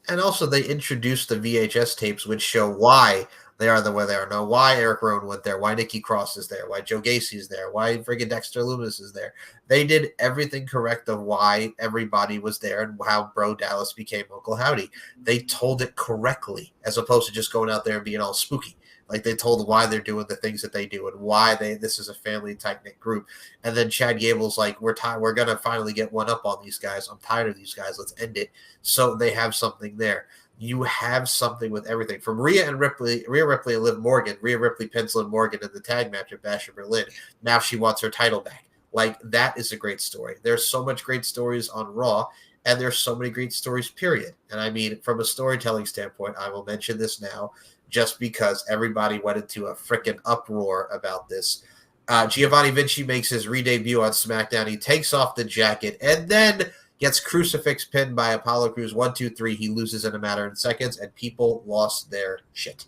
And also, they introduced the VHS tapes, which show why they are the way they are now, why Eric Rowan went there, why Nikki Cross is there, why Joe Gacy is there, why friggin' Dexter Loomis is there. They did everything correct of why everybody was there and how Bro Dallas became Uncle Howdy. They told it correctly, as opposed to just going out there and being all spooky. Like, they told why they're doing the things that they do and why this is a family tight-knit group. And then Chad Gable's like, we're going to finally get one up on these guys. I'm tired of these guys. Let's end it. So they have something there. You have something with everything. From Rhea Ripley and Liv Morgan, Rhea Ripley penciling Morgan in the tag match at Bash in Berlin. Now she wants her title back. Like, that is a great story. There's so much great stories on Raw, and there's so many great stories, period. And I mean, from a storytelling standpoint, I will mention this now, just because everybody went into a freaking uproar about this. Giovanni Vinci makes his re-debut on SmackDown. He takes off the jacket and then gets crucifix pinned by Apollo Crews. 1, 2, 3. He loses in a matter of seconds, and people lost their shit.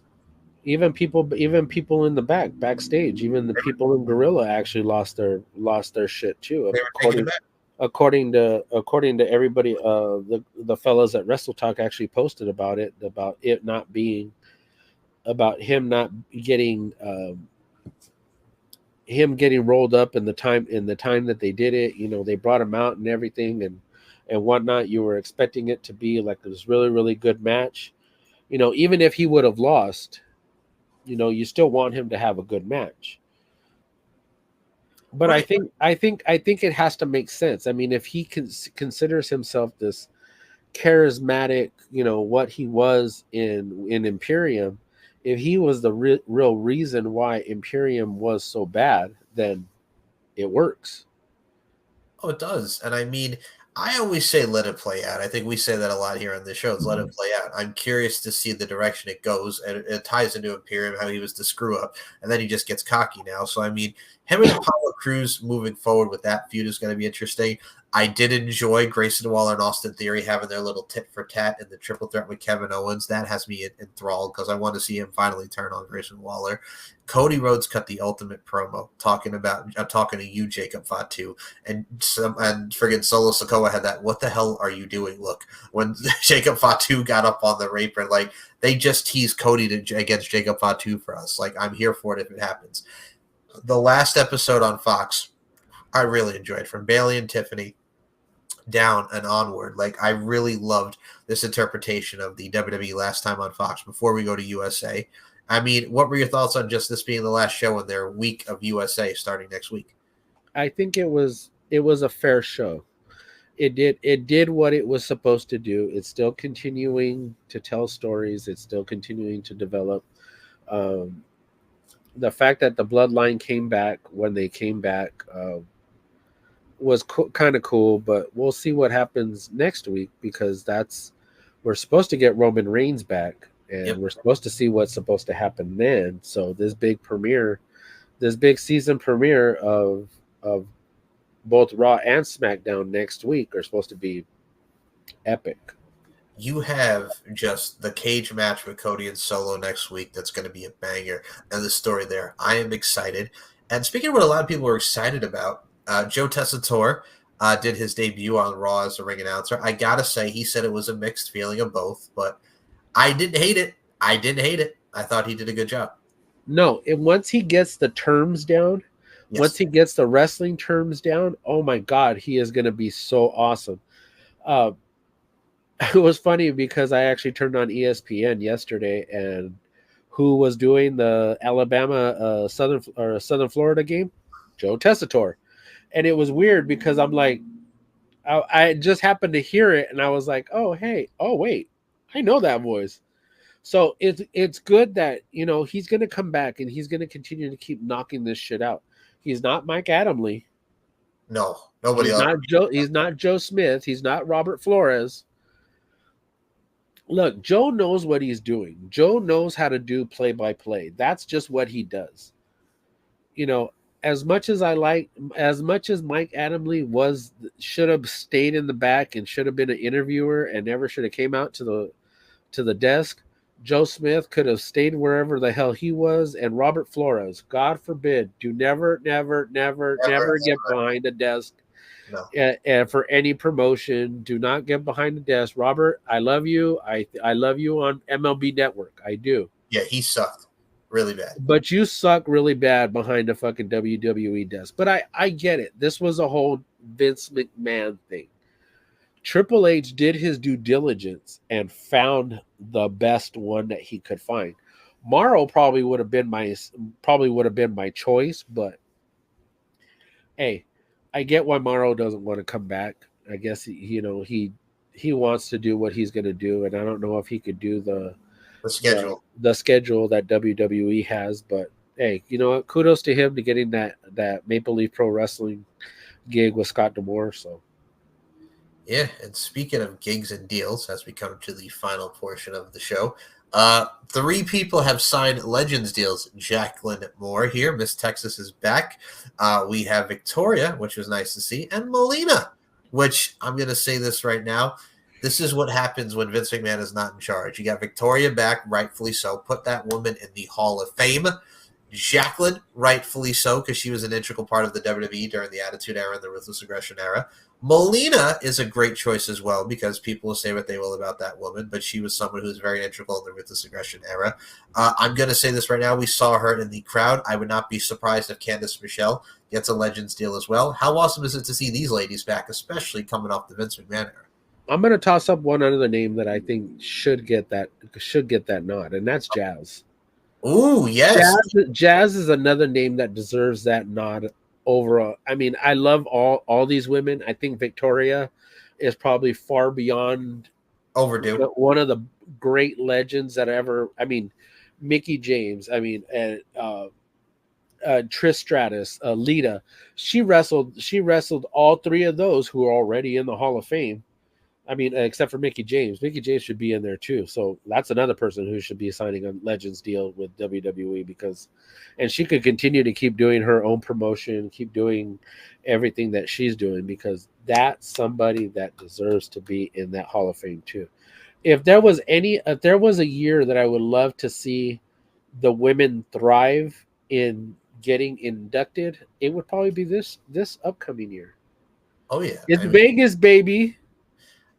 Even people in the backstage, even the people in Gorilla actually lost their shit too.
They were taking it back.
According to everybody, the fellas at Wrestle Talk actually posted about it not being about him not getting him getting rolled up in the time that they did it. You know, they brought him out and everything and whatnot. You were expecting it to be like this really, really good match. You know, even if he would have lost, you know, you still want him to have a good match. But right. I think it has to make sense. I mean, if he considers himself this charismatic, you know, what he was in Imperium, if he was the real reason why Imperium was so bad, then it works.
Oh, it does. And I mean, I always say let it play out. I think we say that a lot here on the show. Let it play out. I'm curious to see the direction it goes. And it ties into Imperium, how he was the screw up. And then he just gets cocky now. So, I mean, him and Apollo Crews moving forward with that feud is going to be interesting. I did enjoy Grayson Waller and Austin Theory having their little tit for tat in the triple threat with Kevin Owens. That has me enthralled because I want to see him finally turn on Grayson Waller. Cody Rhodes cut the ultimate promo talking to you, Jacob Fatu, and friggin' Solo Sikoa had that "what the hell are you doing" look when Jacob Fatu got up on the apron. Like, they just teased Cody against Jacob Fatu for us. Like, I'm here for it if it happens. The last episode on Fox, I really enjoyed, from Bailey and Tiffany down and onward. Like, I really loved this interpretation of the WWE last time on Fox before we go to USA. I mean, what were your thoughts on just this being the last show in their week of USA starting next week?
I think it was a fair show. It did what it was supposed to do. It's still continuing to tell stories. It's still continuing to develop. The fact that the Bloodline came back when they came back was kind of cool, but we'll see what happens next week, because we're supposed to get Roman Reigns back. And we're supposed to see what's supposed to happen then. So this big season premiere of both Raw and SmackDown next week are supposed to be epic.
You have just the cage match with Cody and Solo next week. That's going to be a banger. And the story there, I am excited. And speaking of what a lot of people are excited about, Joe Tessitore did his debut on Raw as a ring announcer. I got to say, he said it was a mixed feeling of both, but I didn't hate it. I thought he did a good job.
No, and once he gets the terms down, once he gets the wrestling terms down, oh my God, he is going to be so awesome. It was funny because I actually turned on ESPN yesterday, and who was doing the Alabama Southern Florida game? Joe Tessitore. And it was weird because I'm like, I just happened to hear it, and I was like, oh, hey, oh, wait, I know that voice. So it's good that, he's going to come back and he's going to continue to keep knocking this shit out. He's not Mike Adamle.
No, nobody
He's
else.
not Joe. He's not Joe Smith. He's not Robert Flores. Look, Joe knows what he's doing. Joe knows how to do play by play. That's just what he does. As much as Mike Adamle should have stayed in the back and should have been an interviewer and never should have came out to the desk. Joe Smith could have stayed wherever the hell he was, and Robert Flores, God forbid, do never get behind a desk.
No.
And for any promotion, do not get behind the desk. Robert, I love you. I love you on MLB Network. I do.
Yeah, he sucked really bad.
But you suck really bad behind a fucking WWE desk. But I get it. This was a whole Vince McMahon thing. Triple H did his due diligence and found the best one that he could find. Morrow probably would have been my choice, but hey, I get why Morrow doesn't want to come back. I guess he wants to do what he's going to do, and I don't know if he could do the
schedule
that WWE has. But hey, you know what? Kudos to him to getting that Maple Leaf Pro Wrestling gig with Scott D'Amore. So.
Yeah, and speaking of gigs and deals, as we come to the final portion of the show, 3 people have signed Legends deals. Jacqueline Moore here, Miss Texas is back. We have Victoria, which was nice to see, and Melina, which I'm going to say this right now. This is what happens when Vince McMahon is not in charge. You got Victoria back, rightfully so. Put that woman in the Hall of Fame. Jacqueline, rightfully so, because she was an integral part of the WWE during the Attitude Era and the Ruthless Aggression Era. Melina is a great choice as well, because people will say what they will about that woman, but she was someone who was very integral in the Ruthless Aggression Era. I'm going to say this right now. We saw her in the crowd. I would not be surprised if Candice Michelle gets a Legends deal as well. How awesome is it to see these ladies back, especially coming off the Vince McMahon era?
I'm going to toss up one other name that I think should get that nod, and that's Jazz.
Ooh, yes.
Jazz is another name that deserves that nod overall. I mean, I love all these women. I think Victoria is probably far beyond
overdue.
One of the great legends that ever. I mean, Mickey James. I mean, Trish Stratus, Lita. She wrestled all 3 of those who are already in the Hall of Fame. I mean, except for Mickey James. Mickey James should be in there too. So that's another person who should be signing a Legends deal with WWE and she could continue to keep doing her own promotion, keep doing everything that she's doing, because that's somebody that deserves to be in that Hall of Fame too. If there was a year that I would love to see the women thrive in getting inducted, it would probably be this upcoming year.
Oh yeah.
It's Vegas, baby.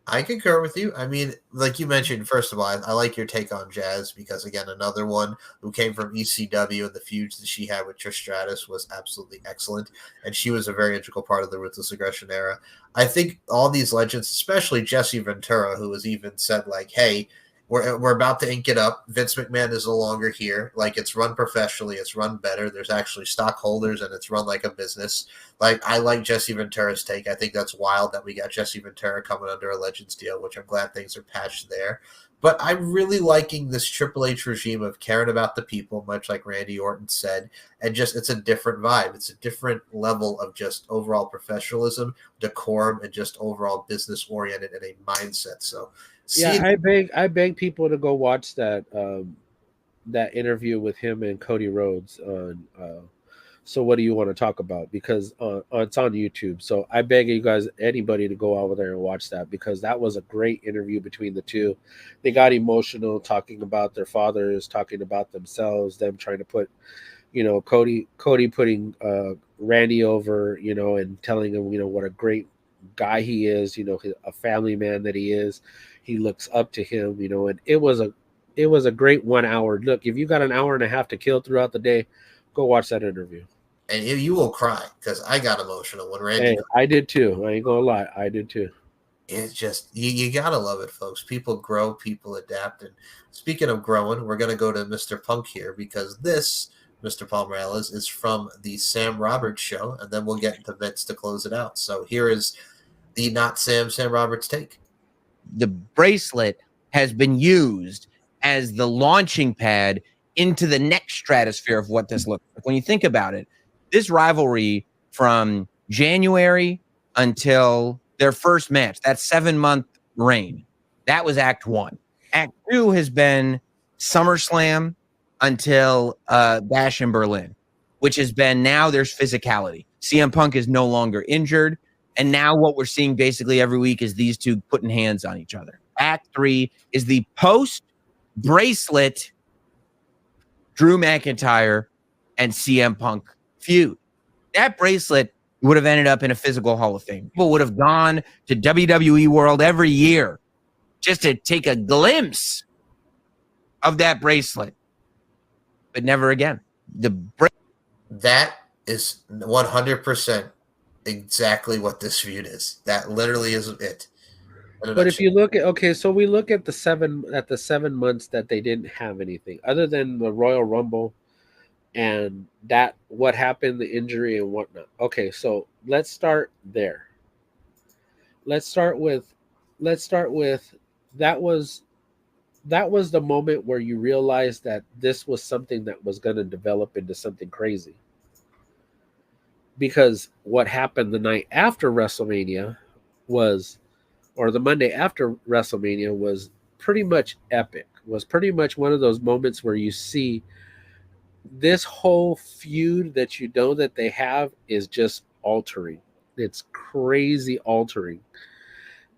I concur with you. I mean, like you mentioned, first of all, I like your take on Jazz, because, again, another one who came from ECW, and the feuds that she had with Trish Stratus was absolutely excellent, and she was a very integral part of the Ruthless Aggression era. I think all these legends, especially Jesse Ventura, who has even said, like, hey, we're about to ink it up. Vince McMahon is no longer here. Like, it's run professionally. It's run better. There's actually stockholders, and it's run like a business. Like, I like Jesse Ventura's take. I think that's wild that we got Jesse Ventura coming under a Legends deal, which I'm glad things are patched there. But I'm really liking this Triple H regime of caring about the people, much like Randy Orton said, and just it's a different vibe. It's a different level of just overall professionalism, decorum, and just overall business-oriented and a mindset. So,
yeah, I beg people to go watch that interview with him and Cody Rhodes on So What Do You Want to Talk About, because it's on YouTube. So I beg you guys, anybody, to go over there and watch that, because that was a great interview between the two. They got emotional, talking about their fathers, talking about themselves, them trying to put, Cody putting Randy over, and telling him, what a great guy he is, a family man that he is. He looks up to him, and it was a great 1 hour. Look, if you got an hour and a half to kill throughout the day, go watch that interview.
And you will cry, because I got emotional when Randy.
Hey, I did too. I ain't gonna lie, I did too.
It's just you gotta love it, folks. People grow, people adapt. And speaking of growing, we're gonna go to Mr. Punk here, because this Mr. Paul Morales, is from the Sam Roberts show, and then we'll get to Vince to close it out. So here is the not Sam Roberts take.
The bracelet has been used as the launching pad into the next stratosphere of what this looks like. When you think about it, this rivalry from January until their first match, that 7-month reign, that was Act 1. Act 2 has been SummerSlam until Bash in Berlin, which has been now there's physicality. CM Punk is no longer injured. And now what we're seeing basically every week is these two putting hands on each other. Act 3 is the post-bracelet Drew McIntyre and CM Punk feud. That bracelet would have ended up in a physical Hall of Fame. People would have gone to WWE World every year just to take a glimpse of that bracelet. But never again.
That is 100% exactly what this feud is. That literally is it.
But if you look at so we look at the 7 months that they didn't have anything other than the Royal Rumble and that what happened, the injury and whatnot. Okay, so let's start there. Let's start with that was the moment where you realized that this was something that was going to develop into something crazy. Because what happened the night after WrestleMania or the Monday after WrestleMania was pretty much epic. Was pretty much one of those moments where you see this whole feud that you know that they have is just altering. It's crazy altering.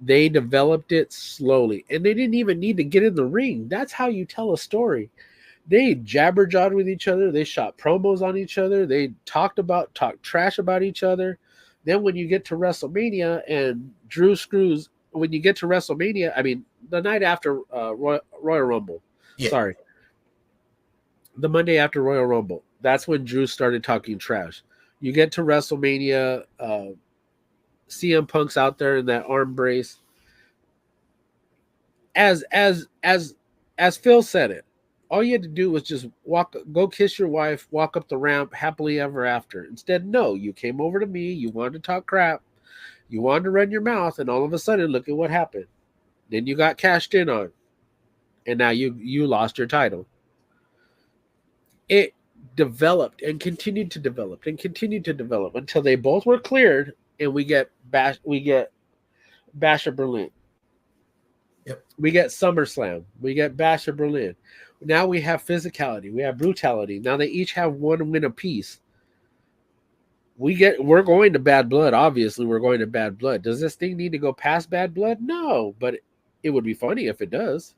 They developed it slowly, and they didn't even need to get in the ring. That's how you tell a story. They jabber-jawed with each other. They shot promos on each other. They talked trash about each other. Then when you get to WrestleMania and Drew screws, when you get to WrestleMania, I mean, the night after Royal Rumble, sorry, the Monday after Royal Rumble, that's when Drew started talking trash. You get to WrestleMania, CM Punk's out there in that arm brace. As Phil said it, all you had to do was just go kiss your wife, walk up the ramp, happily ever after. Instead, no, you came over to me, you wanted to talk crap, you wanted to run your mouth, and all of a sudden, look at what happened. Then you got cashed in on, and now you lost your title. It developed and continued to develop until they both were cleared, and we get Bash of Berlin.
Yep.
We get SummerSlam. We get Bash of Berlin. Now we have physicality. We have brutality. Now they each have one win apiece. We're going to Bad Blood. Obviously, we're going to Bad Blood. Does this thing need to go past Bad Blood? No, but it would be funny if it does.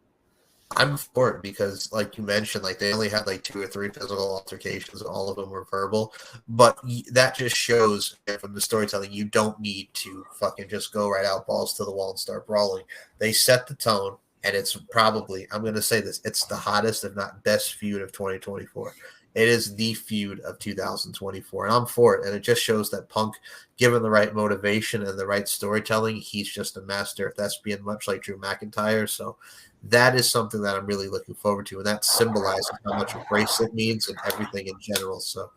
I'm for it because, like you mentioned, like they only had like 2 or 3 physical altercations. All of them were verbal, but that just shows from the storytelling you don't need to fucking just go right out balls to the wall and start brawling. They set the tone, and it's probably, I'm going to say this, it's the hottest, if not best feud of 2024. It is the feud of 2024, and I'm for it. And it just shows that Punk, given the right motivation and the right storytelling, he's just a master at thespian, much like Drew McIntyre. So that is something that I'm really looking forward to, and that symbolizes how much a bracelet means and everything in general. So,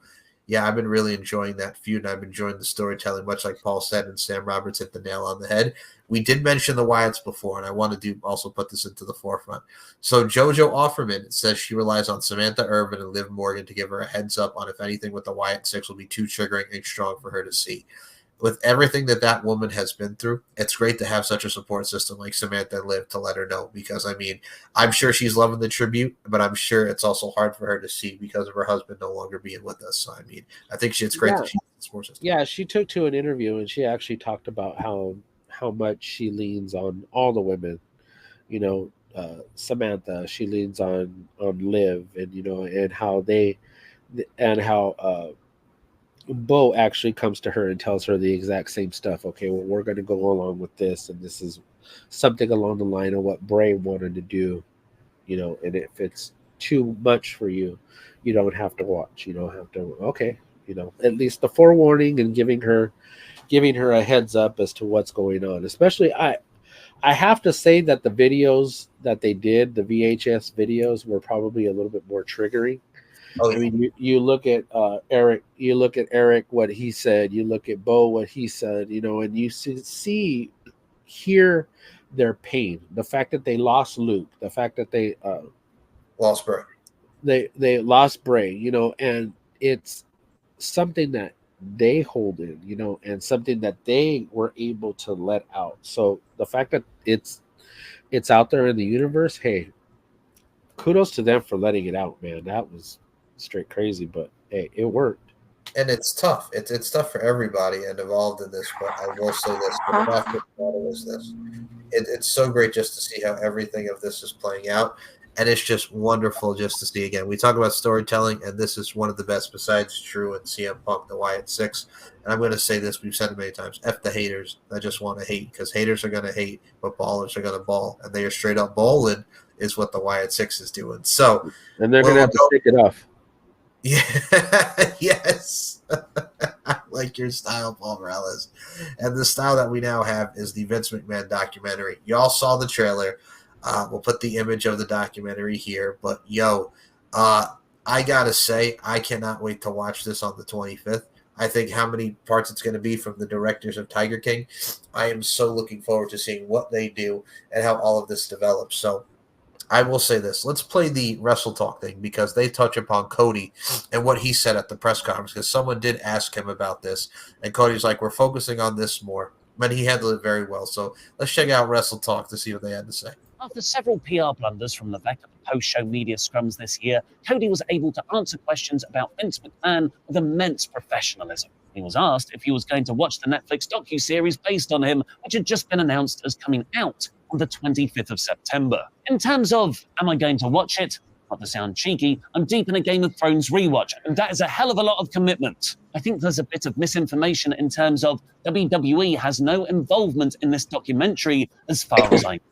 yeah, I've been really enjoying that feud, and I've been enjoying the storytelling, much like Paul said, and Sam Roberts hit the nail on the head. We did mention the Wyatts before, and I want to also put this into the forefront. So JoJo Offerman says she relies on Samantha Irvin and Liv Morgan to give her a heads up on if anything with the Wyatt 6 will be too triggering and strong for her to see. With everything that woman has been through, it's great to have such a support system like Samantha and Liv to let her know, because, I mean, I'm sure she's loving the tribute, but I'm sure it's also hard for her to see because of her husband no longer being with us. So, I mean, I think it's great that she's in the support system.
Yeah, she took to an interview and she actually talked about how much she leans on all the women, Samantha, she leans on Liv, and how Bo actually comes to her and tells her the exact same stuff. Okay, well, we're going to go along with this, and this is something along the line of what Bray wanted to do, and if it's too much for you, you don't have to watch. You don't have to, okay, at least the forewarning and giving her a heads up as to what's going on. Especially, I have to say that the videos that they did, the VHS videos, were probably a little bit more triggering,
Oh,
I
yeah.
mean, you look at Eric, what he said. You look at Bo, what he said. And you hear their pain. The fact that they lost Luke, the fact that they
Lost Bray.
they lost Bray, and it's something that they hold in, and something that they were able to let out. So the fact that it's out there in the universe, hey, kudos to them for letting it out, man. That was straight crazy, but hey, it worked.
And it's tough. It's tough for everybody and involved in this. But I will say this: the fact of the matter is this: it's so great just to see how everything of this is playing out, and it's just wonderful just to see again. We talk about storytelling, and this is one of the best besides Drew and CM Punk, the Wyatt Six. And I'm going to say this: we've said it many times. F the haters. I just want to hate because haters are going to hate, but ballers are going to ball, and they are straight up balling. Is what the Wyatt Six is doing. So,
and they're going to have to stick it off.
Yeah, yes. I like your style, Paul Morales. And the style that we now have is the Vince McMahon documentary. Y'all saw the trailer. We'll put the image of the documentary here. But, I got to say, I cannot wait to watch this on the 25th. I think how many parts it's going to be from the directors of Tiger King. I am so looking forward to seeing what they do and how all of this develops. So, I will say this. Let's play the Wrestle Talk thing because they touch upon Cody and what he said at the press conference because someone did ask him about this. And Cody's like, we're focusing on this more. But he handled it very well. So let's check out Wrestle Talk to see what they had to say.
After several PR blunders from Levesque at the post-show media scrums this year, Cody was able to answer questions about Vince McMahon with immense professionalism. He was asked if he was going to watch the Netflix docuseries based on him, which had just been announced as coming out on the 25th of September. In terms of, am I going to watch it? Not to sound cheeky, I'm deep in a Game of Thrones rewatch, and that is a hell of a lot of commitment. I think there's a bit of misinformation in terms of WWE has no involvement in this documentary as far as I know.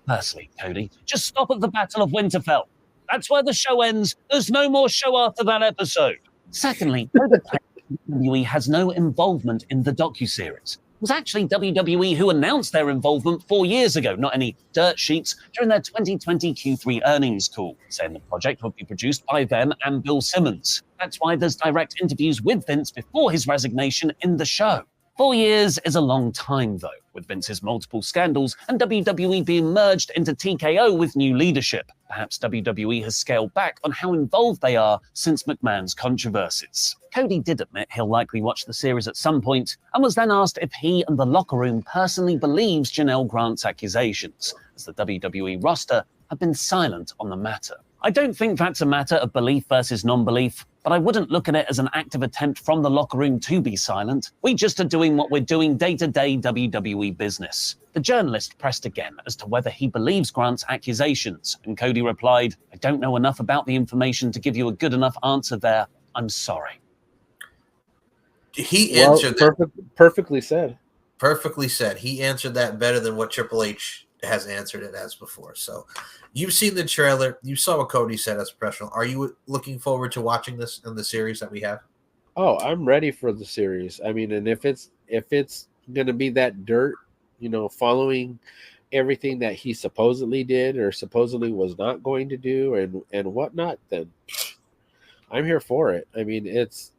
Personally, Cody, just stop at the Battle of Winterfell. That's where the show ends. There's no more show after that episode. Secondly, WWE has no involvement in the docuseries. It was actually WWE who announced their involvement 4 years ago, not any dirt sheets, during their 2020 Q3 earnings call, saying the project would be produced by them and Bill Simmons. That's why there's direct interviews with Vince before his resignation in the show. 4 years is a long time, though, with Vince's multiple scandals and WWE being merged into TKO with new leadership. Perhaps WWE has scaled back on how involved they are since McMahon's controversies. Cody did admit he'll likely watch the series at some point and was then asked if he and the locker room personally believes Janelle Grant's accusations, as the WWE roster have been silent on the matter. I don't think that's a matter of belief versus non-belief, but I wouldn't look at it as an active attempt from the locker room to be silent. We just are doing what we're doing day-to-day WWE business. The journalist pressed again as to whether he believes Grant's accusations, and Cody replied, I don't know enough about the information to give you a good enough answer there. I'm sorry.
He answered that.
Perfectly said.
Perfectly said. He answered that better than what Triple H has answered it as before. So you've seen the trailer. You saw what Cody said as a professional. Are you looking forward to watching this in the series that we have?
Oh, I'm ready for the series. I mean, and if it's going to be that dirt, following everything that he supposedly did or supposedly was not going to do and whatnot, then I'm here for it. I mean, it's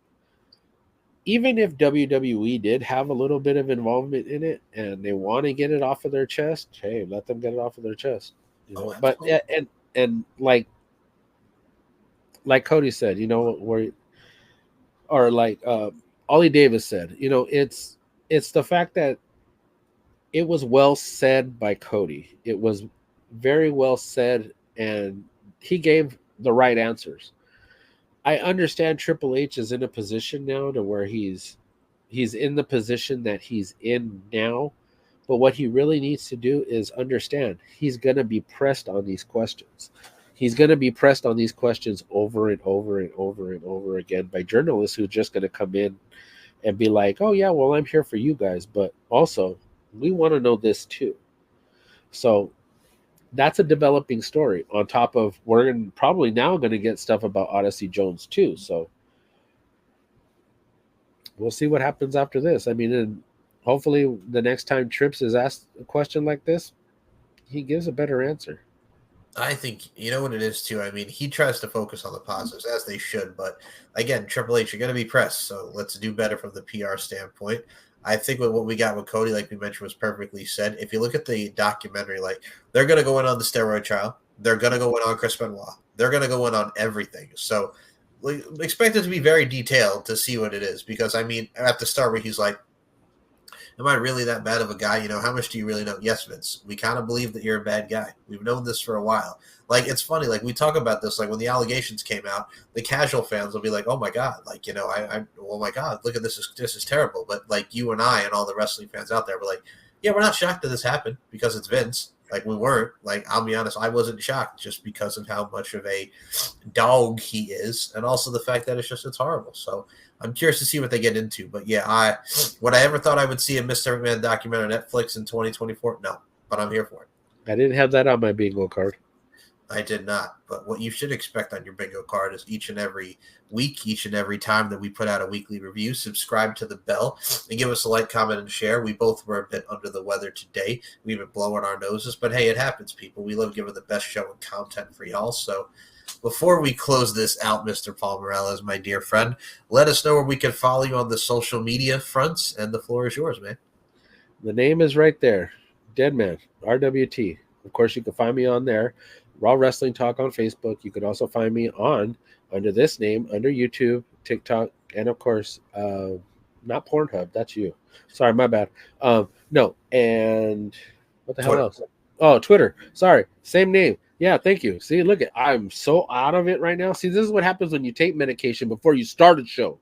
even if WWE did have a little bit of involvement in it and they want to get it off of their chest, hey, let them get it off of their chest. But and like Cody said, or like Ollie Davis said, it's the fact that it was well said by Cody. It was very well said, and he gave the right answers. I understand Triple H is in a position now to where he's in the position that he's in now, but what he really needs to do is understand he's going to be pressed on these questions. He's going to be pressed on these questions over and over and over and over again by journalists who are just going to come in and be like, oh yeah, well, I'm here for you guys, but also we want to know this too. So that's a developing story on top of we're probably now going to get stuff about Odyssey Jones too. So we'll see what happens after this. I mean, and hopefully the next time Trips is asked a question like this, he gives a better answer.
I think you know what it is too. I mean, he tries to focus on the positives as they should, but again, Triple H, you're going to be pressed, so let's do better from the PR standpoint. I think with what we got with Cody, like we mentioned, was perfectly said. If you look at the documentary, like they're going to go in on the steroid trial, they're going to go in on Chris Benoit, they're going to go in on everything. So like, expect it to be very detailed to see what it is, because I mean, at the start where he's like, am I really that bad of a guy? You know, how much do you really know? Yes, Vince. We kind of believe that you're a bad guy. We've known this for a while. Like, it's funny. Like, we talk about this. Like, when the allegations came out, the casual fans will be like, oh, my God. Like, you know, oh, my God. Look at this. This is terrible. But, like, you and I and all the wrestling fans out there were like, yeah, we're not shocked that this happened because it's Vince. Like, we weren't. Like, I'll be honest, I wasn't shocked just because of how much of a dog he is, and also the fact that it's horrible. So I'm curious to see what they get into. But yeah, would I ever thought I would see a Mr. McMahon documentary on Netflix in 2024? No, but I'm here for it.
I didn't have that on my bingo card.
I did not. But what you should expect on your bingo card is each and every week, each and every time that we put out a weekly review, subscribe to the bell and give us a like, comment, and share. We both were a bit under the weather today. We've been blowing our noses, but hey, it happens, people. We love giving the best show and content for y'all. So before we close this out, Mr. Paul Morales, my dear friend, let us know where we can follow you on the social media fronts, and the floor is yours, man.
The name is right there. Deadman, RWT. Of course, you can find me on there. Raw Wrestling Talk on Facebook. You could also find me under this name, under YouTube, TikTok, and of course, not Pornhub. That's you. Sorry, my bad. No, and what the hell else? Oh, Twitter. Sorry, same name. Yeah, thank you. See, look at I'm so out of it right now. See, this is what happens when you take medication before you start a show.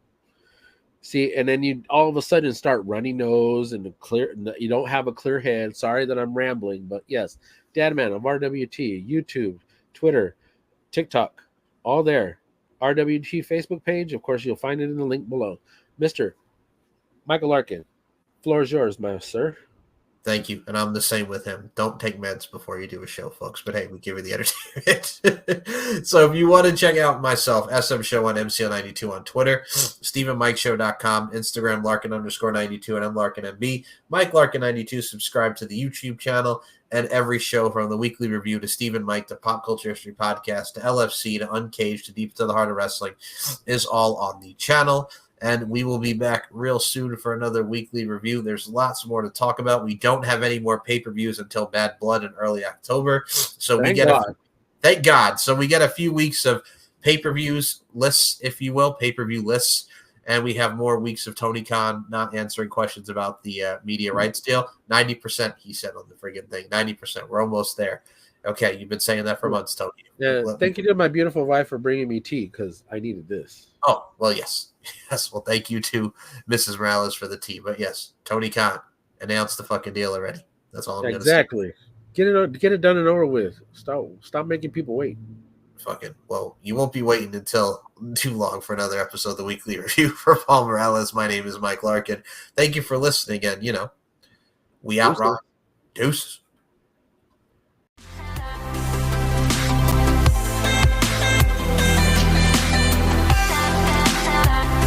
See, and then you all of a sudden start runny nose and you don't have a clear head. Sorry that I'm rambling, but yes, Dadman of RWT, YouTube, Twitter, TikTok, all there. RWT Facebook page, of course, you'll find it in the link below. Mr. Michael Larkin, floor is yours, my sir.
Thank you. And I'm the same with him. Don't take meds before you do a show, folks. But hey, we give you the entertainment. So if you want to check out myself, SM Show on MCL92 on Twitter, StephenMikeShow.com, Instagram, Larkin_92, and I'm LarkinMB. Mike Larkin92, subscribe to the YouTube channel, and every show from the weekly review to Stephen Mike to Pop Culture History Podcast to LFC to Uncaged to Deep into the Heart of Wrestling is all on the channel. And we will be back real soon for another weekly review. There's lots more to talk about. We don't have any more pay-per-views until Bad Blood in early October. So thank God. So we get a few weeks of pay-per-views lists, if you will, pay-per-view lists. And we have more weeks of Tony Khan not answering questions about the media rights deal. 90%, he said on the friggin' thing. 90%. We're almost there. Okay, you've been saying that for months, Tony.
Yeah, thank you to my beautiful wife for bringing me tea because I needed this.
Oh, well, yes. Yes, well, thank you to Mrs. Morales for the tea. But yes, Tony Khan announced the fucking deal already. That's all I'm going to say.
Exactly. Get it done and over with. Stop making people wait.
Fucking, well, you won't be waiting until too long for another episode of the Weekly Review for Paul Morales. My name is Mike Larkin. Thank you for listening, and, we out, Ron. Deuces.